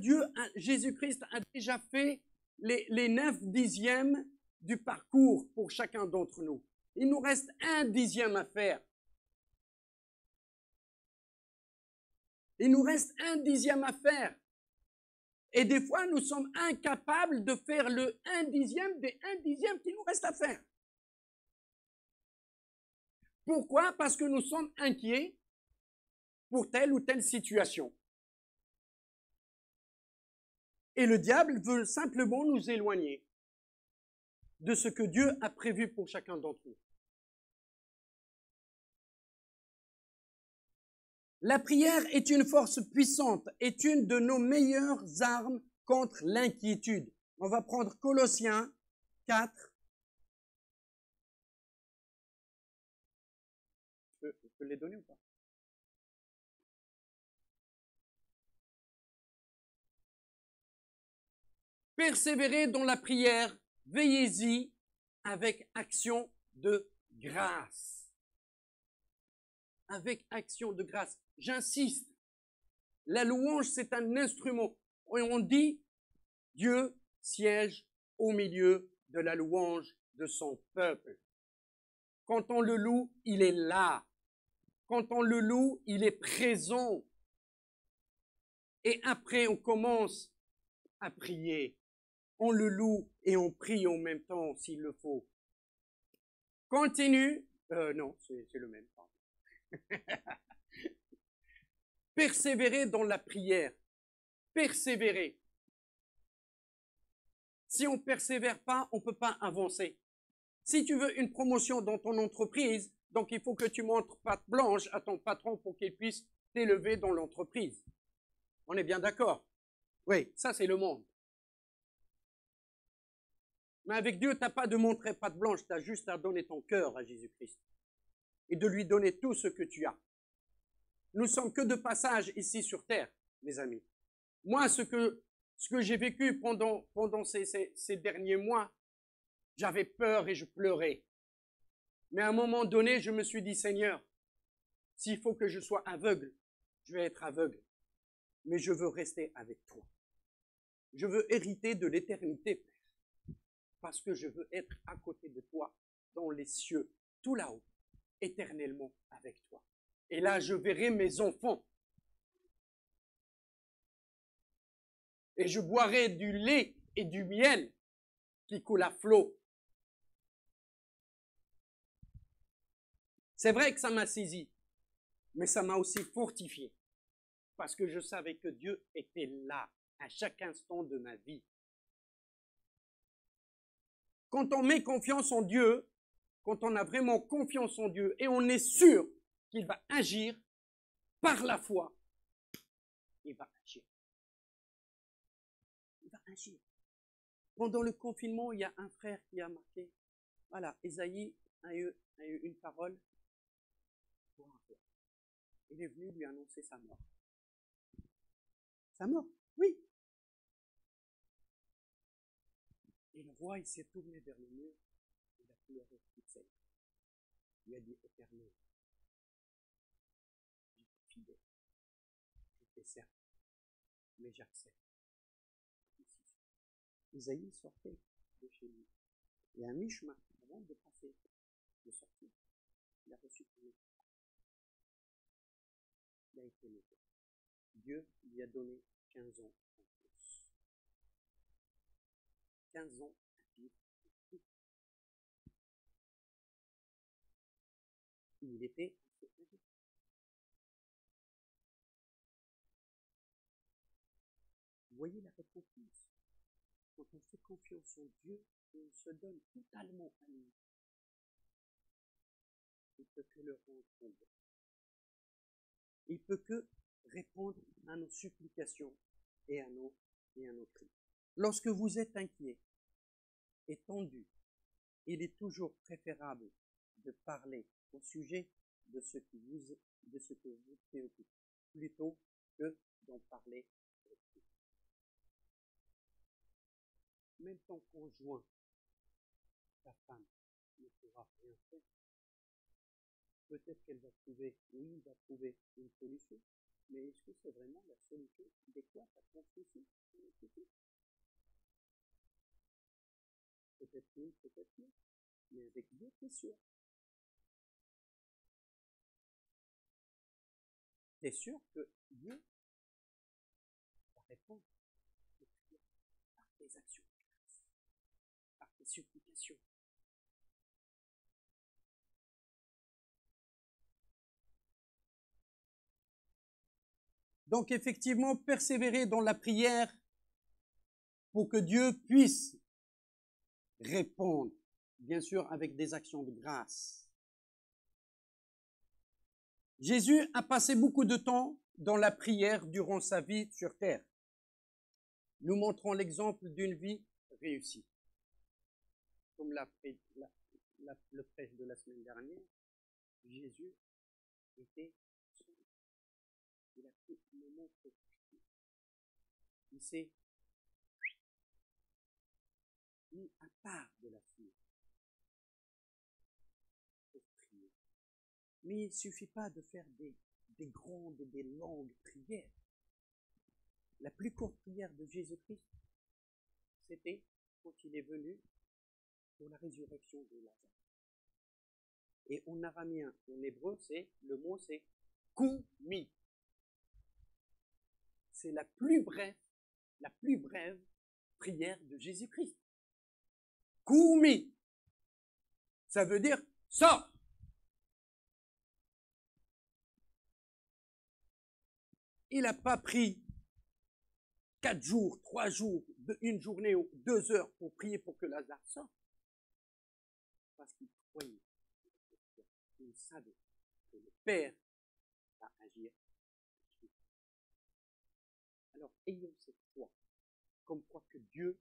Jésus-Christ a déjà fait les 9/10 du parcours pour chacun d'entre nous. Il nous reste 1/10 à faire. Il nous reste 1/10 à faire. Et des fois, nous sommes incapables de faire le 1/10 des 1/10 qu'il nous reste à faire. Pourquoi? Parce que nous sommes inquiets pour telle ou telle situation. Et le diable veut simplement nous éloigner de ce que Dieu a prévu pour chacun d'entre nous. La prière est une force puissante, est une de nos meilleures armes contre l'inquiétude. On va prendre Colossiens 4. Je peux les donner ou pas? Persévérez dans la prière, veillez-y avec action de grâce. Avec action de grâce. J'insiste, la louange, c'est un instrument. On dit, Dieu siège au milieu de la louange de son peuple. Quand on le loue, il est là. Quand on le loue, il est présent. Et après, on commence à prier. on le loue et on prie en même temps s'il le faut. Continue. Non, c'est le même. Persévérer dans la prière. Persévérer. Si on ne persévère pas, on ne peut pas avancer. Si tu veux une promotion dans ton entreprise, donc il faut que tu montres patte blanche à ton patron pour qu'il puisse t'élever dans l'entreprise. On est bien d'accord? Oui, ça c'est le monde. Mais avec Dieu, tu n'as pas de montrer patte blanche, tu as juste à donner ton cœur à Jésus-Christ et de lui donner tout ce que tu as. Nous sommes que de passage ici sur terre, mes amis. Moi, ce que j'ai vécu pendant ces derniers mois, j'avais peur et je pleurais. Mais à un moment donné, je me suis dit, Seigneur, s'il faut que je sois aveugle, je vais être aveugle. Mais je veux rester avec toi. Je veux hériter de l'éternité, Père. Parce que je veux être à côté de toi, dans les cieux, tout là-haut, éternellement avec toi. Et là, je verrai mes enfants. Et je boirai du lait et du miel qui coule à flot. C'est vrai que ça m'a saisi, mais ça m'a aussi fortifié. Parce que je savais que Dieu était là, à chaque instant de ma vie. Quand on met confiance en Dieu, quand on a vraiment confiance en Dieu et on est sûr qu'il va agir par la foi, il va agir. Il va agir. Pendant le confinement, il y a un frère qui a marqué, voilà, Ésaïe a eu une parole pour un roi. Il est venu lui annoncer sa mort. Sa mort, oui. Et le roi, il s'est tourné vers le mur, il a pleuré toute sa vie. Il a dit, Éternel, j'étais fidèle, j'étais servant, mais j'accepte. Isaïe sortait de chez lui. Et à mi-chemin, avant de passer, de sortir, il a reçu un autre. Il a été noté. Dieu lui a donné 15 ans en plus. 15 ans à vivre. Il était assez âgé. Vous voyez la récompense. Quand on fait confiance en Dieu, on se donne totalement à lui. Il ne peut que le rendre compte. Il ne peut que répondre à nos supplications et à nos cris. Lorsque vous êtes inquiet et tendu, il est toujours préférable de parler au sujet de ce qui vous préoccupe, plutôt que d'en parler avec Dieu. Même ton conjoint, ta femme, ne pourra rien faire. Peut-être qu'elle va trouver, oui, va trouver une solution, mais est-ce que c'est vraiment la solution adéquate à ton souci? Peut-être oui, peut-être non, mais avec Dieu, c'est sûr. C'est sûr que Dieu va répondre par tes actions, par tes supplications. Donc effectivement, persévérer dans la prière pour que Dieu puisse répondre, bien sûr avec des actions de grâce. Jésus a passé beaucoup de temps dans la prière durant sa vie sur terre. Nous montrons l'exemple d'une vie réussie. Comme le prêche de la semaine dernière, Jésus était seul. Il a pris un moment pour prier. Il s'est mis à part de la foule pour prier. Mais il ne suffit pas de faire des grandes et des longues prières. La plus courte prière de Jésus-Christ, c'était quand il est venu pour la résurrection de Lazare. Et en araméen, en hébreu, le mot c'est koumi. C'est la plus brève prière de Jésus-Christ. Koumi, ça veut dire sors. Il n'a pas pris 4 jours, 3 jours, une journée ou 2 heures pour prier pour que Lazare sorte. Parce qu'il croyait, il savait que le Père va agir. Alors, ayons cette foi, comme quoi que Dieu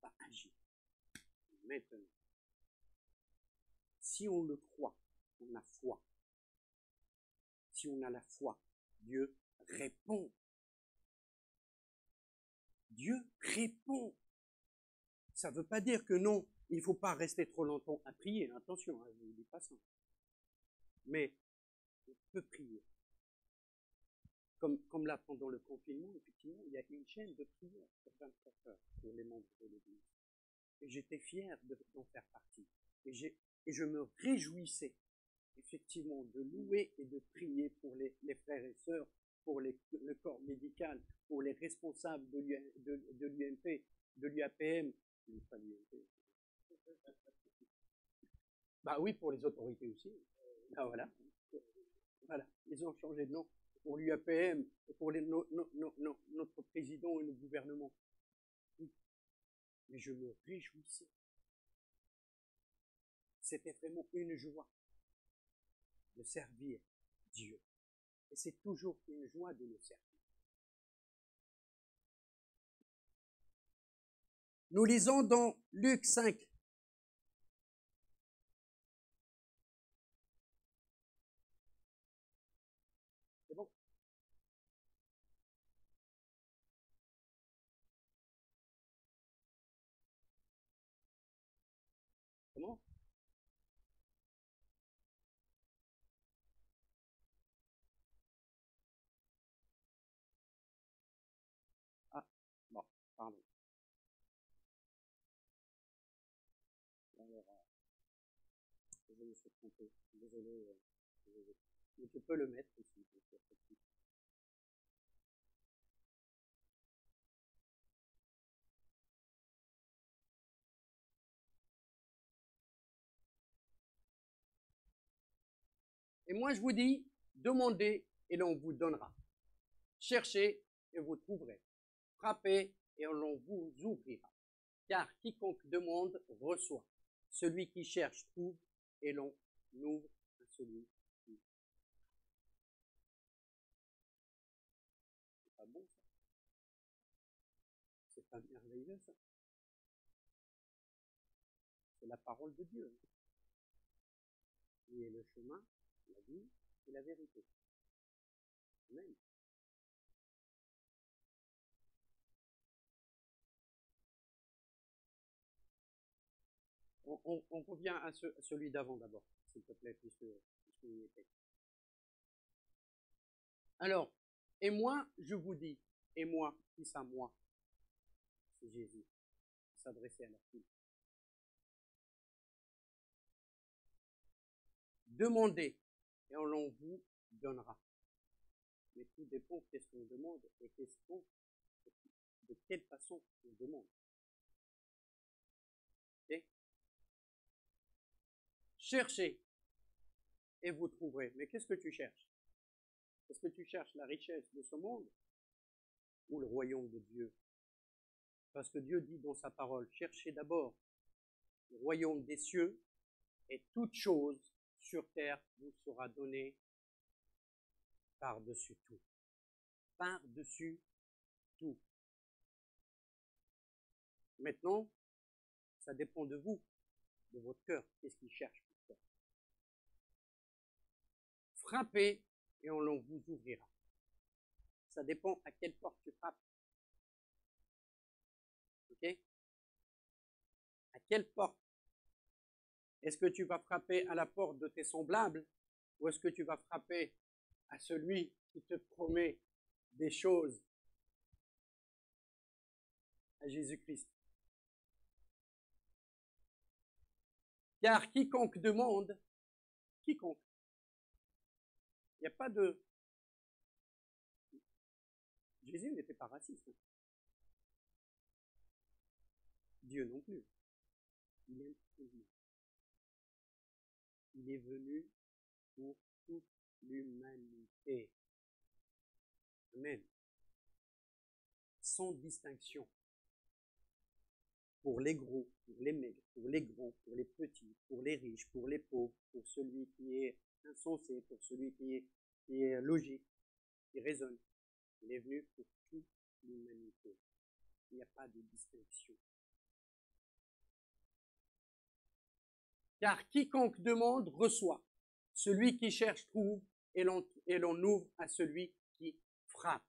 va agir. Maintenant, si on le croit, on a foi. Si on a la foi, Dieu répond. Dieu répond. Ça ne veut pas dire que non, il ne faut pas rester trop longtemps à prier. Attention, je ne vous dis pas ça. Mais on peut prier. Comme là, pendant le confinement, effectivement, il y a une chaîne de prière sur 24 heures pour les membres de l'Église. Et j'étais fier d'en faire partie. Et je me réjouissais, effectivement, de louer et de prier pour les frères et sœurs, pour le corps médical, pour les responsables de l'UMP, de l'UAPM, pas l'UMP. Bah oui, pour les autorités aussi. Ah, voilà. Voilà, ils ont changé de nom pour l'UAPM, pour notre président et le gouvernement. Oui. Mais je me réjouissais. C'était vraiment une joie de servir Dieu. Et c'est toujours une joie de le servir. Nous lisons dans Luc 5. C'est bon? Comment? Ah, bon, pardon. Alors, je me suis trompé. Désolé. Mais tu peux le mettre ici. Et moi, je vous dis, demandez et l'on vous donnera. Cherchez et vous trouverez. Frappez et l'on vous ouvrira. Car quiconque demande reçoit. Celui qui cherche trouve et l'on ouvre à celui qui. C'est pas bon ça? C'est pas merveilleux ça? C'est la parole de Dieu. Qui est le chemin, la vie et la vérité. Amen. On revient à celui d'avant d'abord, s'il te plaît, puisque y était. Alors, et moi, je vous dis, et moi, qui ça, moi? C'est Jésus, s'adresser à la foule. Demandez, et on l'on vous donnera. Mais tout dépend qu'est-ce qu'on demande et de quelle façon on demande. Okay? Cherchez et vous trouverez. Mais qu'est-ce que tu cherches? Est-ce que tu cherches la richesse de ce monde ou le royaume de Dieu? Parce que Dieu dit dans sa parole, cherchez d'abord le royaume des cieux et toute chose sur terre vous sera donnée par-dessus tout. Par-dessus tout. Maintenant, ça dépend de vous, de votre cœur. Qu'est-ce qu'il cherche pour toi? Frappez et on vous ouvrira. Ça dépend à quelle porte tu frappes. Ok? À quelle porte? Est-ce que tu vas frapper à la porte de tes semblables ou est-ce que tu vas frapper à celui qui te promet des choses, à Jésus-Christ? Car quiconque demande, quiconque, il n'y a pas de... Jésus n'était pas raciste. Dieu non plus. Il aime tout le monde. Il est venu pour toute l'humanité. Amen. Sans distinction. Pour les gros, pour les maigres, pour les grands, pour les petits, pour les riches, pour les pauvres, pour celui qui est insensé, pour celui qui est logique, qui raisonne. Il est venu pour toute l'humanité. Il n'y a pas de distinction. Car quiconque demande reçoit. Celui qui cherche trouve, et l'on ouvre à celui qui frappe.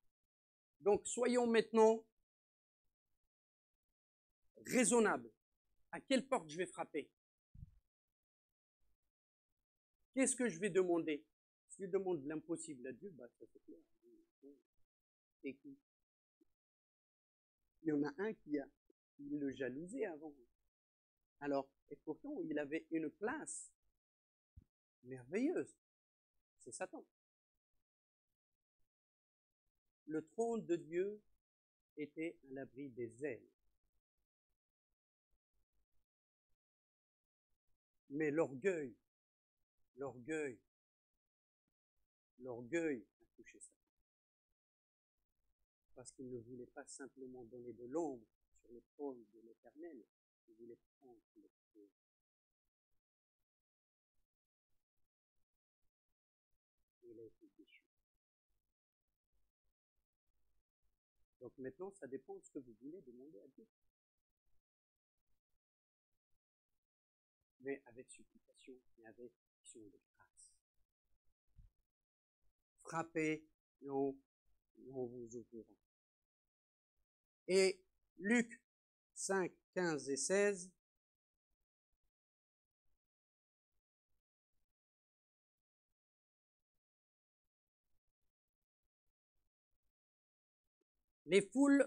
Donc soyons maintenant raisonnables. À quelle porte je vais frapper? Qu'est-ce que je vais demander? Si je demande l'impossible à Dieu, ça c'est clair. Et qui? Il y en a un qui le jalousait avant. Alors, et pourtant, il avait une place merveilleuse. C'est Satan. Le trône de Dieu était à l'abri des ailes. Mais l'orgueil a touché Satan. Parce qu'il ne voulait pas simplement donner de l'ombre sur le trône de l'Éternel, il voulait prendre le trône. Il a été déchu. Donc maintenant, ça dépend de ce que vous voulez demander à Dieu. Mais avec supplication et avec action de grâce. Frappez et on vous ouvrira. Et Luc 5, 15 et 16. Les foules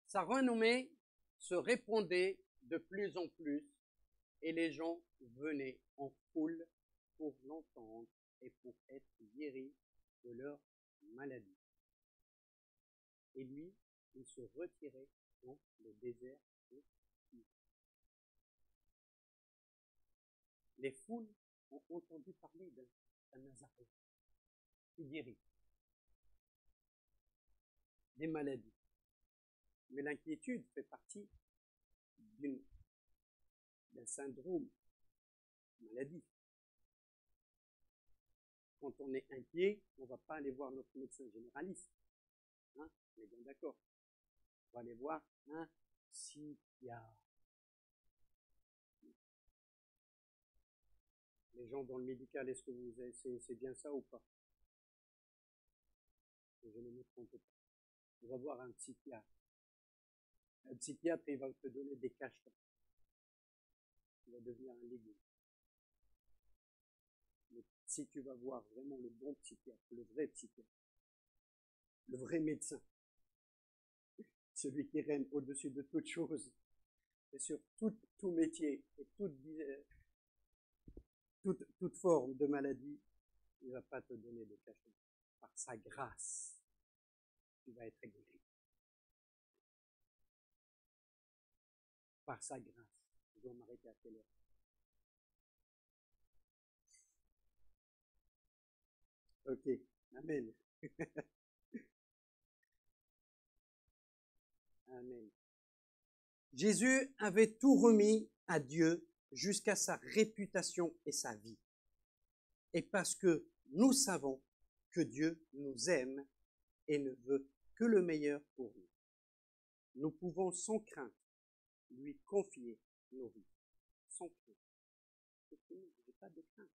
sa renommée se répandait de plus en plus et les gens venaient en foule pour l'entendre et pour être guéris de leur maladie. Et lui, il se retirait dans le désert de Syrie. Les foules ont entendu parler d'un Nazareth qui guérit des maladies. Mais l'inquiétude fait partie d'un syndrome maladie. Quand on est inquiet, on ne va pas aller voir notre médecin généraliste. Hein, on est bien d'accord. On va aller voir un psychiatre. Les gens dans le médical, est-ce que c'est bien ça ou pas? Je ne me trompe pas. On va voir un psychiatre. Un psychiatre, il va te donner des cachetons. Tu vas devenir un légume. Mais si tu vas voir vraiment le bon psychiatre, le vrai médecin, celui qui règne au-dessus de toute chose, et sur tout métier et toute forme de maladie, il ne va pas te donner de cachetons. Par sa grâce, tu vas être guéri. Par sa grâce. Je dois m'arrêter à quelle heure? Ok, amen. Amen. Jésus avait tout remis à Dieu jusqu'à sa réputation et sa vie. Et parce que nous savons que Dieu nous aime et ne veut que le meilleur pour nous, nous pouvons sans crainte lui confier nos vies. Sans crainte. Je n'ai pas de crainte.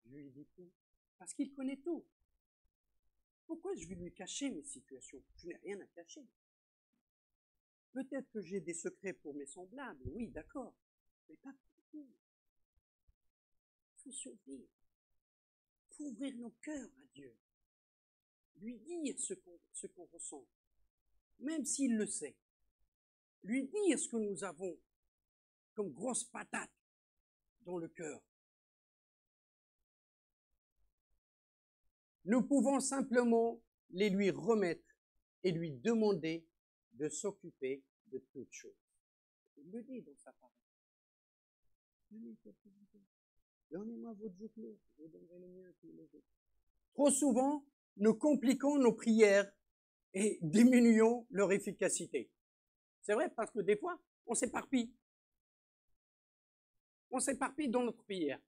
Je lui dis tout. Parce qu'il connaît tout. Pourquoi je vais lui cacher mes situations? Je n'ai rien à cacher. Peut-être que j'ai des secrets pour mes semblables, oui, d'accord, mais pas pour tout. Il faut s'ouvrir. Il faut ouvrir nos cœurs à Dieu. Lui dire ce qu'on ressent, même s'il le sait. Lui dire ce que nous avons comme grosse patate dans le cœur. Nous pouvons simplement les lui remettre et lui demander de s'occuper de toutes choses. Il le dit dans sa parole. Donnez-moi votre jour, je vous donnerai le mien tous les jours. Trop souvent, nous compliquons nos prières et diminuons leur efficacité. C'est vrai, parce que des fois, on s'éparpille. On s'éparpille dans notre prière,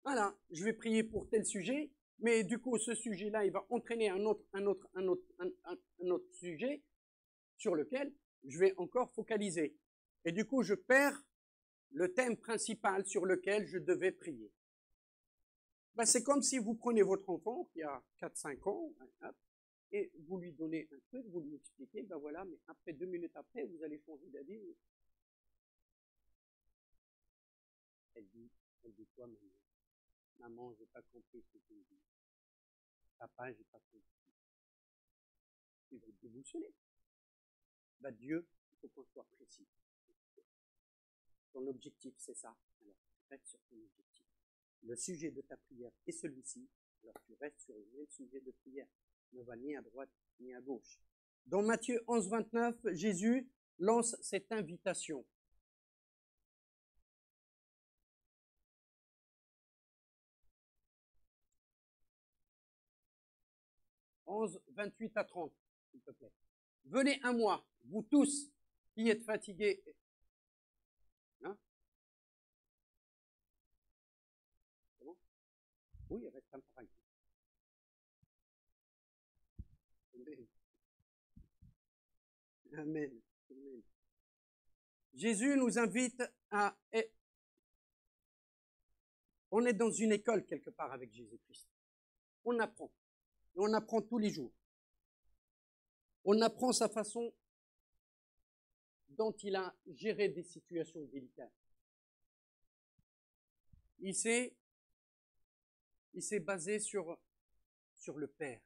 Voilà, je vais prier pour tel sujet, mais du coup, ce sujet-là, il va entraîner un autre sujet sur lequel je vais encore focaliser. Et du coup, je perds le thème principal sur lequel je devais prier. Ben, c'est comme si vous prenez votre enfant qui a 4-5 ans, et vous lui donnez un truc, vous lui expliquez, ben voilà, mais après 2 minutes après, vous allez changer d'avis. Elle dit quoi, maman? Maman, j'ai pas compris ce que tu me dis. Papa, j'ai pas compris. Il va être déboussolé. Ben, Dieu, il faut qu'on soit précis. Ton objectif, c'est ça. Alors, tu restes sur ton objectif. Le sujet de ta prière est celui-ci. Alors, tu restes sur le même sujet de prière. Ne va ni à droite ni à gauche. Dans Matthieu 11, 29, Jésus lance cette invitation. « 11, 28 à 30, s'il te plaît. Venez à moi, vous tous qui êtes fatigués. » Hein? C'est bon? Oui, il reste un paragraphe. Amen. Amen. Jésus nous invite à... On est dans une école quelque part avec Jésus-Christ. On apprend. Et on apprend tous les jours. On apprend sa façon dont il a géré des situations délicates. Il s'est basé sur le Père.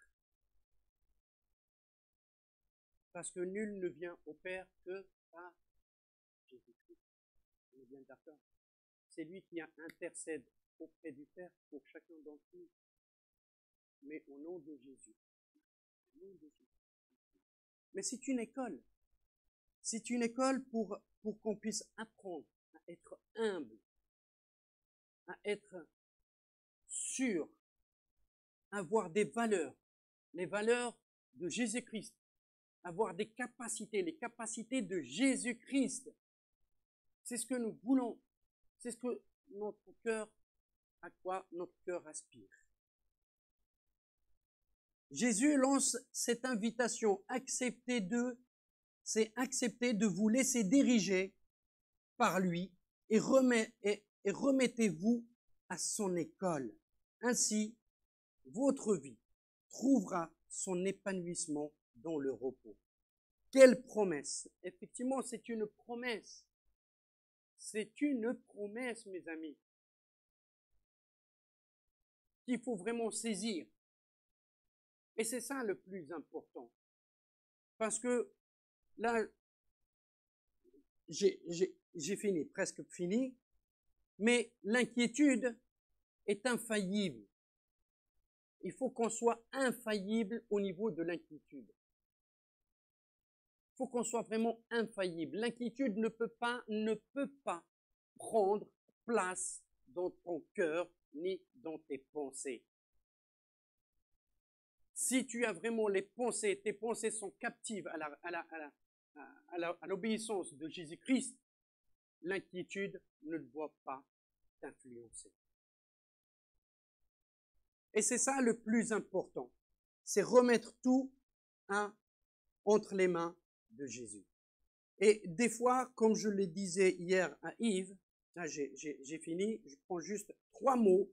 Parce que nul ne vient au Père que par Jésus-Christ. On est bien d'accord. C'est lui qui intercède auprès du Père pour chacun d'entre nous. Mais au nom de Jésus. Au nom de Jésus. Mais c'est une école. C'est une école pour qu'on puisse apprendre à être humble, à être sûr, à avoir des valeurs, les valeurs de Jésus-Christ, avoir des capacités, les capacités de Jésus-Christ. C'est ce que nous voulons. C'est ce que notre cœur, à quoi notre cœur aspire. Jésus lance cette invitation, c'est accepter de vous laisser diriger par lui et remettez-vous à son école. Ainsi, votre vie trouvera son épanouissement dans le repos. Quelle promesse! Effectivement, c'est une promesse. C'est une promesse, mes amis, qu'il faut vraiment saisir. Et c'est ça le plus important. Parce que là, j'ai fini, presque fini, mais l'inquiétude est infaillible. Il faut qu'on soit infaillible au niveau de l'inquiétude. Il faut qu'on soit vraiment infaillible. L'inquiétude ne peut pas prendre place dans ton cœur ni dans tes pensées. Si tu as vraiment tes pensées sont captives à l'obéissance de Jésus-Christ, l'inquiétude ne doit pas t'influencer. Et c'est ça le plus important, c'est remettre tout entre les mains de Jésus. Et des fois, comme je le disais hier à Yves, là j'ai fini, je prends juste 3 mots,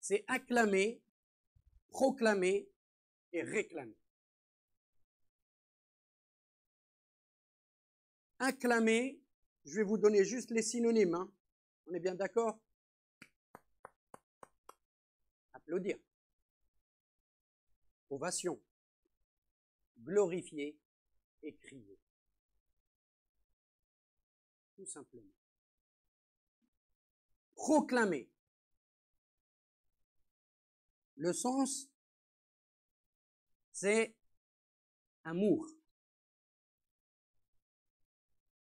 c'est acclamer, proclamer et réclamer. Acclamer, je vais vous donner juste les synonymes, hein. On est bien d'accord? Applaudir. Ovation. Glorifier et crier. Tout simplement. Proclamer. Le sens, c'est amour.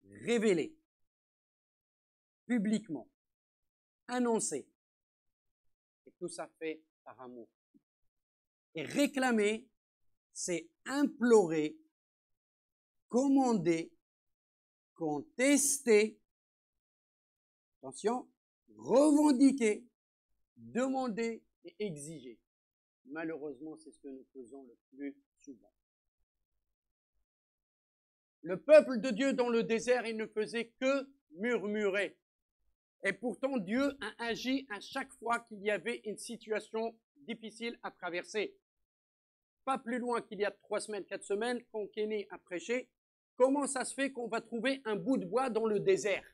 Révélé. Publiquement. Annoncé. Et tout ça fait par amour. Et réclamer, c'est implorer, commander, contester, attention, revendiquer, demander et exiger. Malheureusement, c'est ce que nous faisons le plus souvent. Le peuple de Dieu dans le désert, il ne faisait que murmurer. Et pourtant, Dieu a agi à chaque fois qu'il y avait une situation difficile à traverser. Pas plus loin qu'il y a 3 semaines, 4 semaines, quand Kenny a prêché, comment ça se fait qu'on va trouver un bout de bois dans le désert?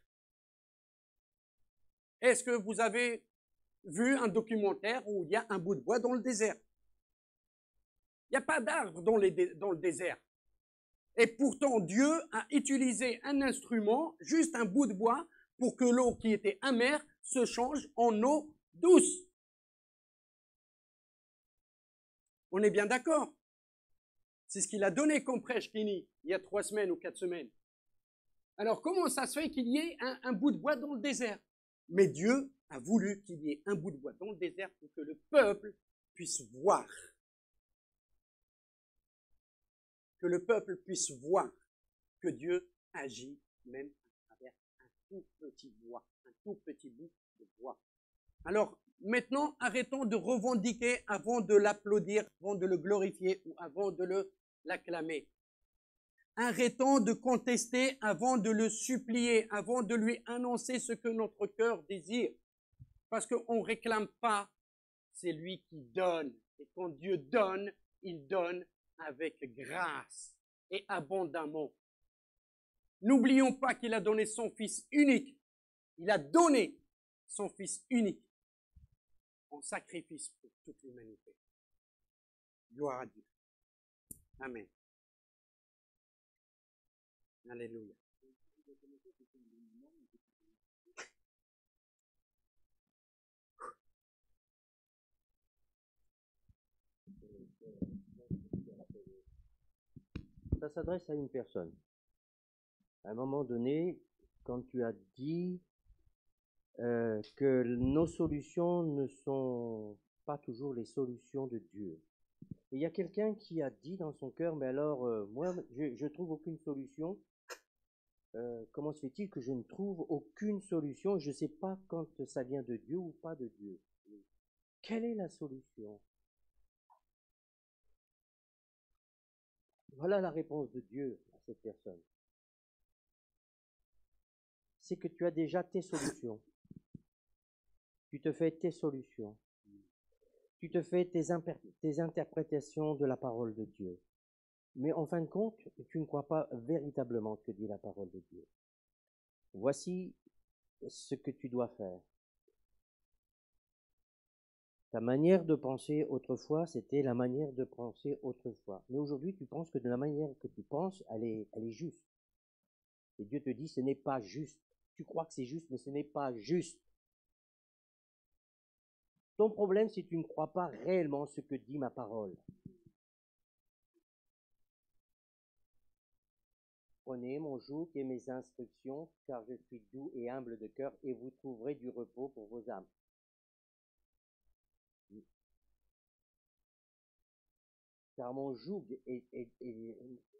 Est-ce que vous avez vu un documentaire où il y a un bout de bois dans le désert? Il n'y a pas d'arbre dans le désert. Et pourtant, Dieu a utilisé un instrument, juste un bout de bois, pour que l'eau qui était amère se change en eau douce. On est bien d'accord? C'est ce qu'il a donné comme prêche, Kenny, il y a 3 semaines ou 4 semaines. Alors, comment ça se fait qu'il y ait un bout de bois dans le désert? Mais Dieu a voulu qu'il y ait un bout de bois dans le désert pour que le peuple puisse voir. Que le peuple puisse voir que Dieu agit même à travers un tout petit bois, un tout petit bout de bois. Alors, maintenant, arrêtons de revendiquer avant de l'applaudir, avant de le glorifier ou avant de l'acclamer. Arrêtons de contester avant de le supplier, avant de lui annoncer ce que notre cœur désire. Parce qu'on ne réclame pas, c'est lui qui donne. Et quand Dieu donne, il donne avec grâce et abondamment. N'oublions pas qu'il a donné son Fils unique. Il a donné son Fils unique en sacrifice pour toute l'humanité. Gloire à Dieu. Amen. Alléluia. Ça s'adresse à une personne. À un moment donné, quand tu as dit que nos solutions ne sont pas toujours les solutions de Dieu. Et il y a quelqu'un qui a dit dans son cœur, mais alors, moi, je trouve aucune solution. Comment se fait-il que je ne trouve aucune solution? Je ne sais pas quand ça vient de Dieu ou pas de Dieu. Quelle est la solution? Voilà la réponse de Dieu à cette personne. C'est que tu as déjà tes solutions. Tu te fais tes solutions. Tu te fais tes interprétations de la parole de Dieu. Mais en fin de compte, tu ne crois pas véritablement ce que dit la parole de Dieu. Voici ce que tu dois faire. Ta manière de penser autrefois, c'était la manière de penser autrefois. Mais aujourd'hui, tu penses que de la manière que tu penses, elle est juste. Et Dieu te dit, ce n'est pas juste. Tu crois que c'est juste, mais ce n'est pas juste. Ton problème, c'est que tu ne crois pas réellement ce que dit ma parole. Prenez mon joug et mes instructions, car je suis doux et humble de cœur, et vous trouverez du repos pour vos âmes. Car mon joug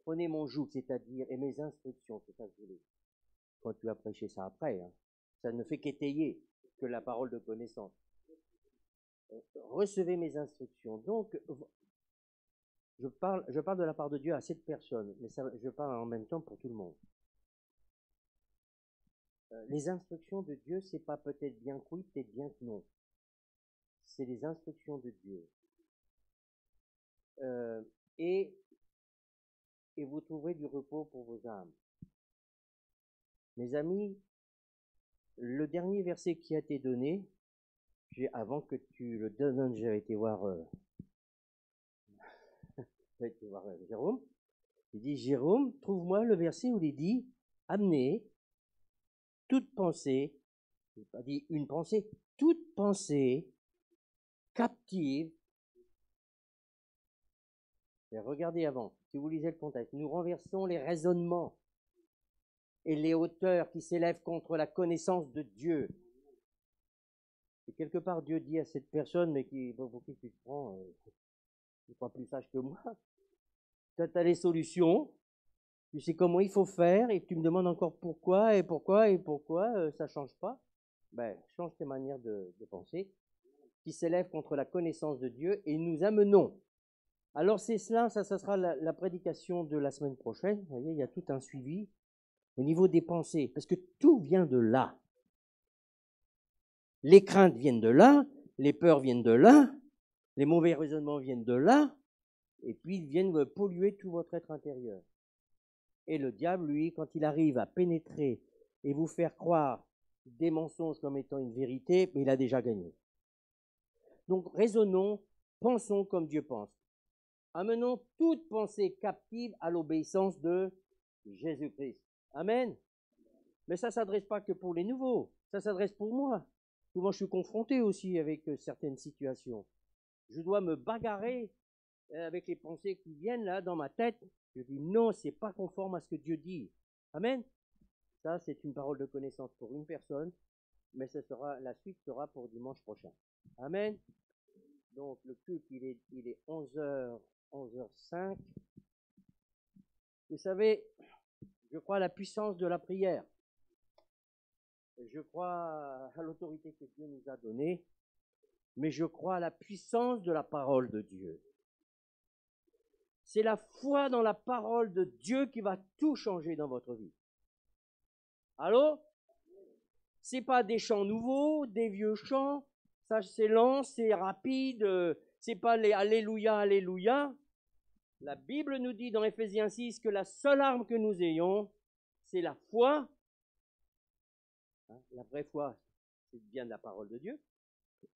prenez mon joug, c'est-à-dire, et mes instructions, c'est ça que je voulais. Quand tu as prêché ça après, hein, ça ne fait qu'étayer que la parole de connaissance. Recevez mes instructions. Donc, je parle de la part de Dieu à cette personne, mais je parle en même temps pour tout le monde. Les instructions de Dieu, c'est pas peut-être bien que oui, peut-être bien que non. C'est les instructions de Dieu. Et vous trouverez du repos pour vos âmes. Mes amis, le dernier verset qui a été donné, avant que tu le donnes, j'ai été voir Jérôme. Il dit, Jérôme, trouve-moi le verset où il dit, amenez toute pensée, il n'a pas dit une pensée, toute pensée captive Et regardez avant, si vous lisez le contexte, nous renversons les raisonnements et les hauteurs qui s'élèvent contre la connaissance de Dieu. Et quelque part, Dieu dit à cette personne, mais pour qui tu te prends, tu n'es pas plus sage que moi. Tu as les solutions, tu sais comment il faut faire, et tu me demandes encore pourquoi, ça ne change pas. Ben, change tes manières de penser, qui s'élèvent contre la connaissance de Dieu, et nous amenons. Alors c'est cela, ça sera la prédication de la semaine prochaine. Vous voyez, il y a tout un suivi au niveau des pensées, parce que tout vient de là. Les craintes viennent de là, les peurs viennent de là, les mauvais raisonnements viennent de là, et puis ils viennent polluer tout votre être intérieur. Et le diable, lui, quand il arrive à pénétrer et vous faire croire des mensonges comme étant une vérité, mais il a déjà gagné. Donc raisonnons, pensons comme Dieu pense. Amenons toute pensée captive à l'obéissance de Jésus-Christ. Amen. Mais ça ne s'adresse pas que pour les nouveaux, ça s'adresse pour moi. Souvent, je suis confronté aussi avec certaines situations. Je dois me bagarrer avec les pensées qui viennent là dans ma tête. Je dis non, c'est pas conforme à ce que Dieu dit. Amen. Ça, c'est une parole de connaissance pour une personne, mais la suite sera pour dimanche prochain. Amen. Donc, le culte, il est 11h05. Vous savez, je crois à la puissance de la prière. Je crois à l'autorité que Dieu nous a donnée, mais je crois à la puissance de la parole de Dieu. C'est la foi dans la parole de Dieu qui va tout changer dans votre vie. Allô? C'est pas des chants nouveaux, des vieux chants, ça c'est lent, c'est rapide, c'est pas les Alléluia, Alléluia. La Bible nous dit dans Éphésiens 6 que la seule arme que nous ayons, c'est la foi. La vraie foi, c'est bien de la parole de Dieu.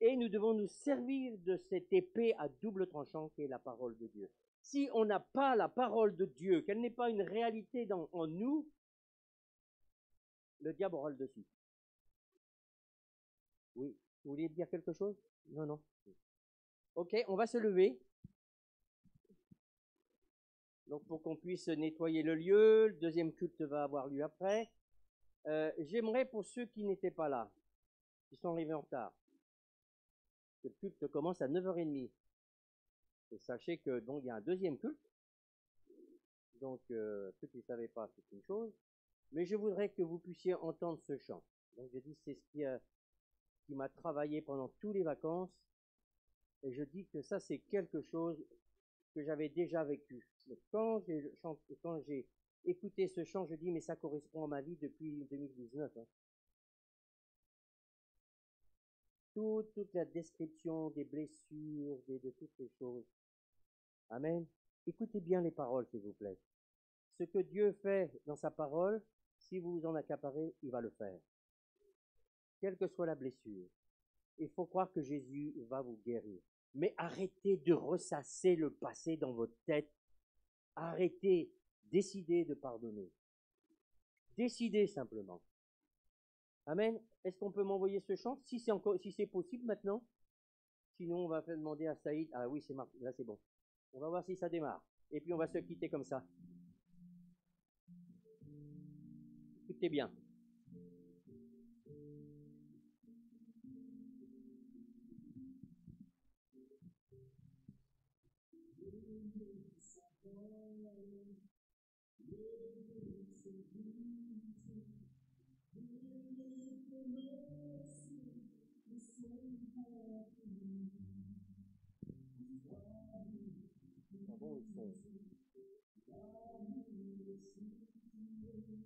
Et nous devons nous servir de cette épée à double tranchant qui est la parole de Dieu. Si on n'a pas la parole de Dieu, qu'elle n'est pas une réalité en nous, le diable aura le dessus. Oui, vous vouliez dire quelque chose? Non. Ok, on va se lever. Donc pour qu'on puisse nettoyer le lieu, le deuxième culte va avoir lieu après. J'aimerais pour ceux qui n'étaient pas là, qui sont arrivés en retard, le culte commence à 9h30. Et sachez que donc il y a un deuxième culte. Donc ceux qui ne savaient pas, c'est une chose. Mais je voudrais que vous puissiez entendre ce chant. Donc je dis c'est ce qui m'a travaillé pendant toutes les vacances. Et je dis que ça c'est quelque chose que j'avais déjà vécu. Mais quand j'ai écouté ce chant, je dis mais ça correspond à ma vie depuis 2019. Hein. Toute la description des blessures, de toutes les choses. Amen. Écoutez bien les paroles, s'il vous plaît. Ce que Dieu fait dans sa parole, si vous vous en accaparez, il va le faire. Quelle que soit la blessure, il faut croire que Jésus va vous guérir. Mais arrêtez de ressasser le passé dans votre tête. Arrêtez, décidez de pardonner. Décidez simplement. Amen. Est-ce qu'on peut m'envoyer ce chant si c'est possible maintenant? Sinon, on va faire demander à Saïd. Ah oui, c'est marqué. Là, c'est bon. On va voir si ça démarre. Et puis, on va se quitter comme ça. Écoutez bien.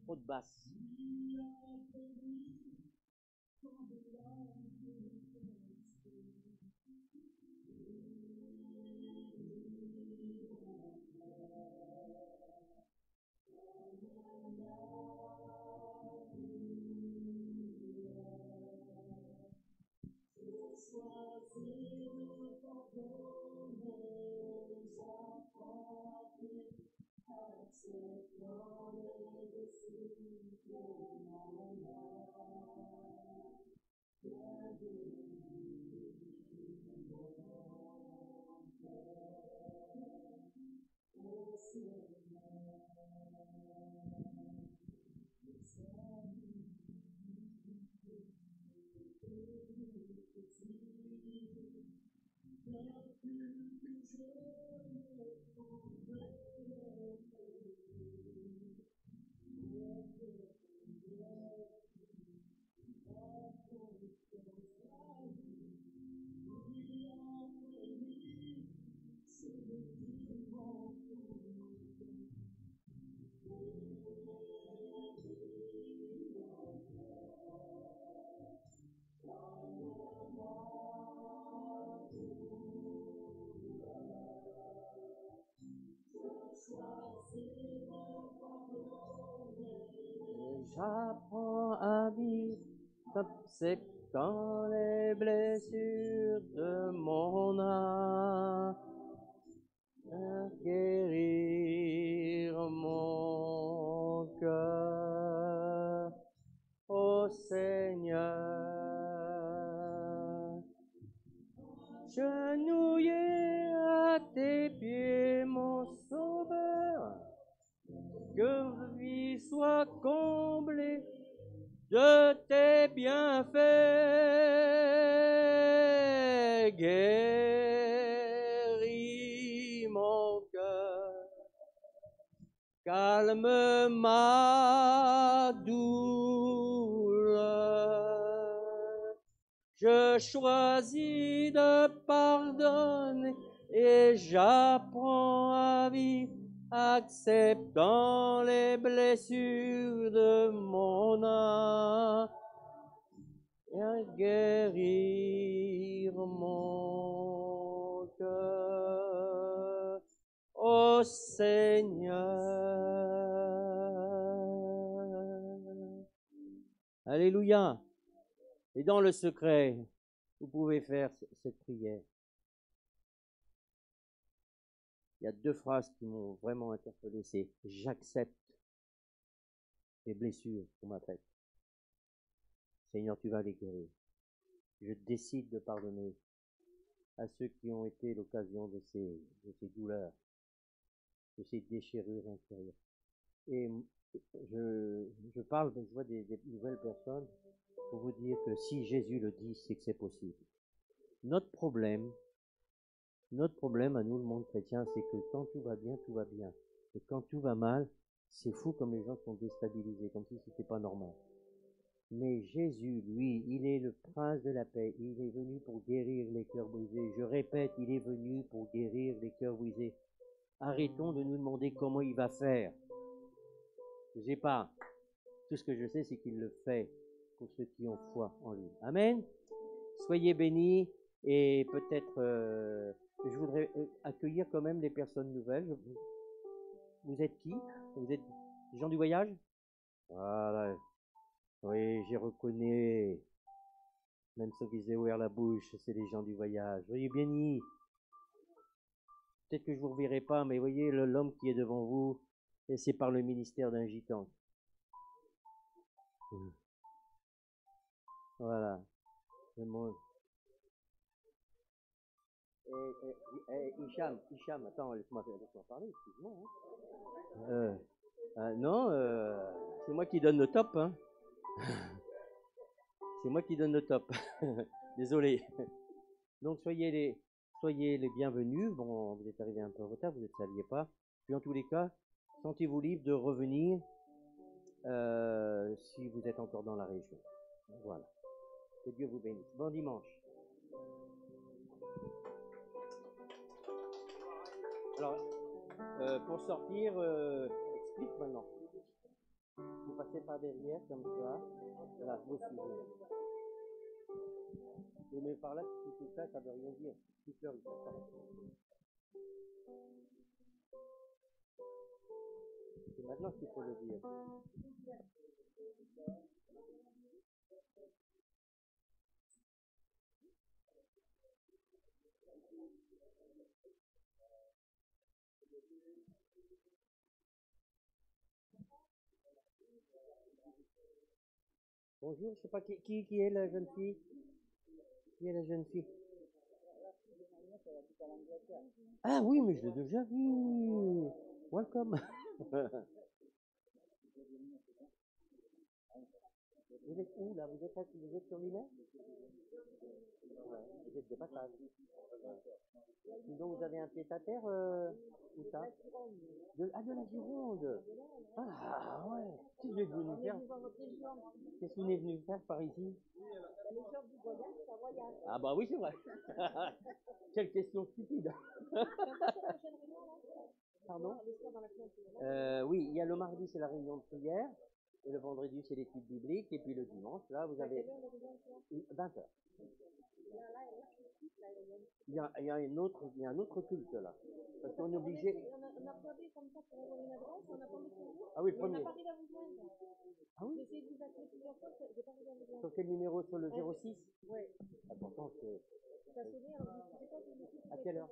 Trop de basse. J'apprends à vivre, acceptant les blessures de mon âme, à guérir mon cœur, ô Seigneur. Genouillé à tes pieds, mon Sauveur, que ma vie soit comblée de tes bienfaits. Guéris mon cœur, calme ma douleur. Je choisis de pardonner et j'apprends à vivre, acceptant les blessures de mon âme et à guérir mon cœur, ô Seigneur. Alléluia. Et dans le secret, vous pouvez faire cette prière. Il y a 2 phrases qui m'ont vraiment interpellé, c'est « J'accepte les blessures qu'on m'a faites. Seigneur, tu vas les guérir. Je décide de pardonner à ceux qui ont été l'occasion de ces douleurs, de ces déchirures intérieures. » Et je parle, je vois des nouvelles personnes pour vous dire que si Jésus le dit, c'est que c'est possible. Notre problème à nous, le monde chrétien, c'est que quand tout va bien, tout va bien. Et quand tout va mal, c'est fou comme les gens sont déstabilisés, comme si c'était pas normal. Mais Jésus, lui, il est le prince de la paix. Il est venu pour guérir les cœurs brisés. Je répète, il est venu pour guérir les cœurs brisés. Arrêtons de nous demander comment il va faire. Je sais pas. Tout ce que je sais, c'est qu'il le fait pour ceux qui ont foi en lui. Amen. Soyez bénis et peut-être je voudrais accueillir quand même les personnes nouvelles. Vous êtes qui? Vous êtes des gens du voyage? Voilà. Oui, j'ai reconnu. Même ceux qui ont ouvert la bouche, c'est les gens du voyage. Soyez bénis. Peut-être que je vous reverrai pas, mais voyez l'homme qui est devant vous, et c'est par le ministère d'un gitan. Voilà. Le monde. Hicham, attends, laisse-moi parler, excuse-moi. Non, c'est moi qui donne le top, hein. C'est moi qui donne le top. Désolé. Donc soyez les bienvenus. Bon, vous êtes arrivés un peu en retard, vous ne saviez pas. Puis en tous les cas, sentez-vous libre de revenir si vous êtes encore dans la région. Voilà. Que Dieu vous bénisse. Bon dimanche. Alors, pour sortir, explique maintenant. Vous passez par derrière, comme ça. Voilà, vous suivez. Mais par là, si tu fais ça, ça veut rien dire. Tu pleures, il faut pas. C'est maintenant qu'il faut le dire. Bonjour, je sais pas qui est la jeune fille. Qui est la jeune fille? Ah oui, mais je l'ai déjà vu. Welcome. Vous êtes où là? Vous êtes sur l'île? Ouais, vous êtes de passage. Ouais. Sinon vous avez un pied-à-terre où ça? De la Gironde. Ah ouais. Qu'est-ce que vous êtes venu faire? Qu'est-ce que vous êtes venu faire par ici? Ah bah oui c'est vrai. Quelle question stupide. Pardon? Oui, il y a le mardi c'est la réunion de prière, et le vendredi c'est l'étude biblique, et puis le dimanche là vous avez 20h. Il y a un autre culte là. Parce qu'on est obligé. On a regardé comme ça pour avoir une adresse, on a tombé sur vous. Ah oui, le On premier. n'a pas arrivé à vous joindre. Ah oui? J'ai essayé de vous appeler plusieurs fois, j'ai pas arrivé à vous joindre. Sur quel numéro? Sur le 06? Ouais. Ah, pourtant c'est. Ça a sonné, alors je sais pas si vous À quelle heure?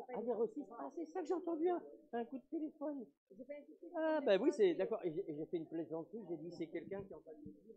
Ah, 06? Ah, c'est ça que j'ai entendu, un coup de téléphone. J'ai pas insisté. Ah, ben oui, c'est d'accord. Et j'ai fait une plaisanterie, j'ai dit c'est quelqu'un qui est en train de me dire.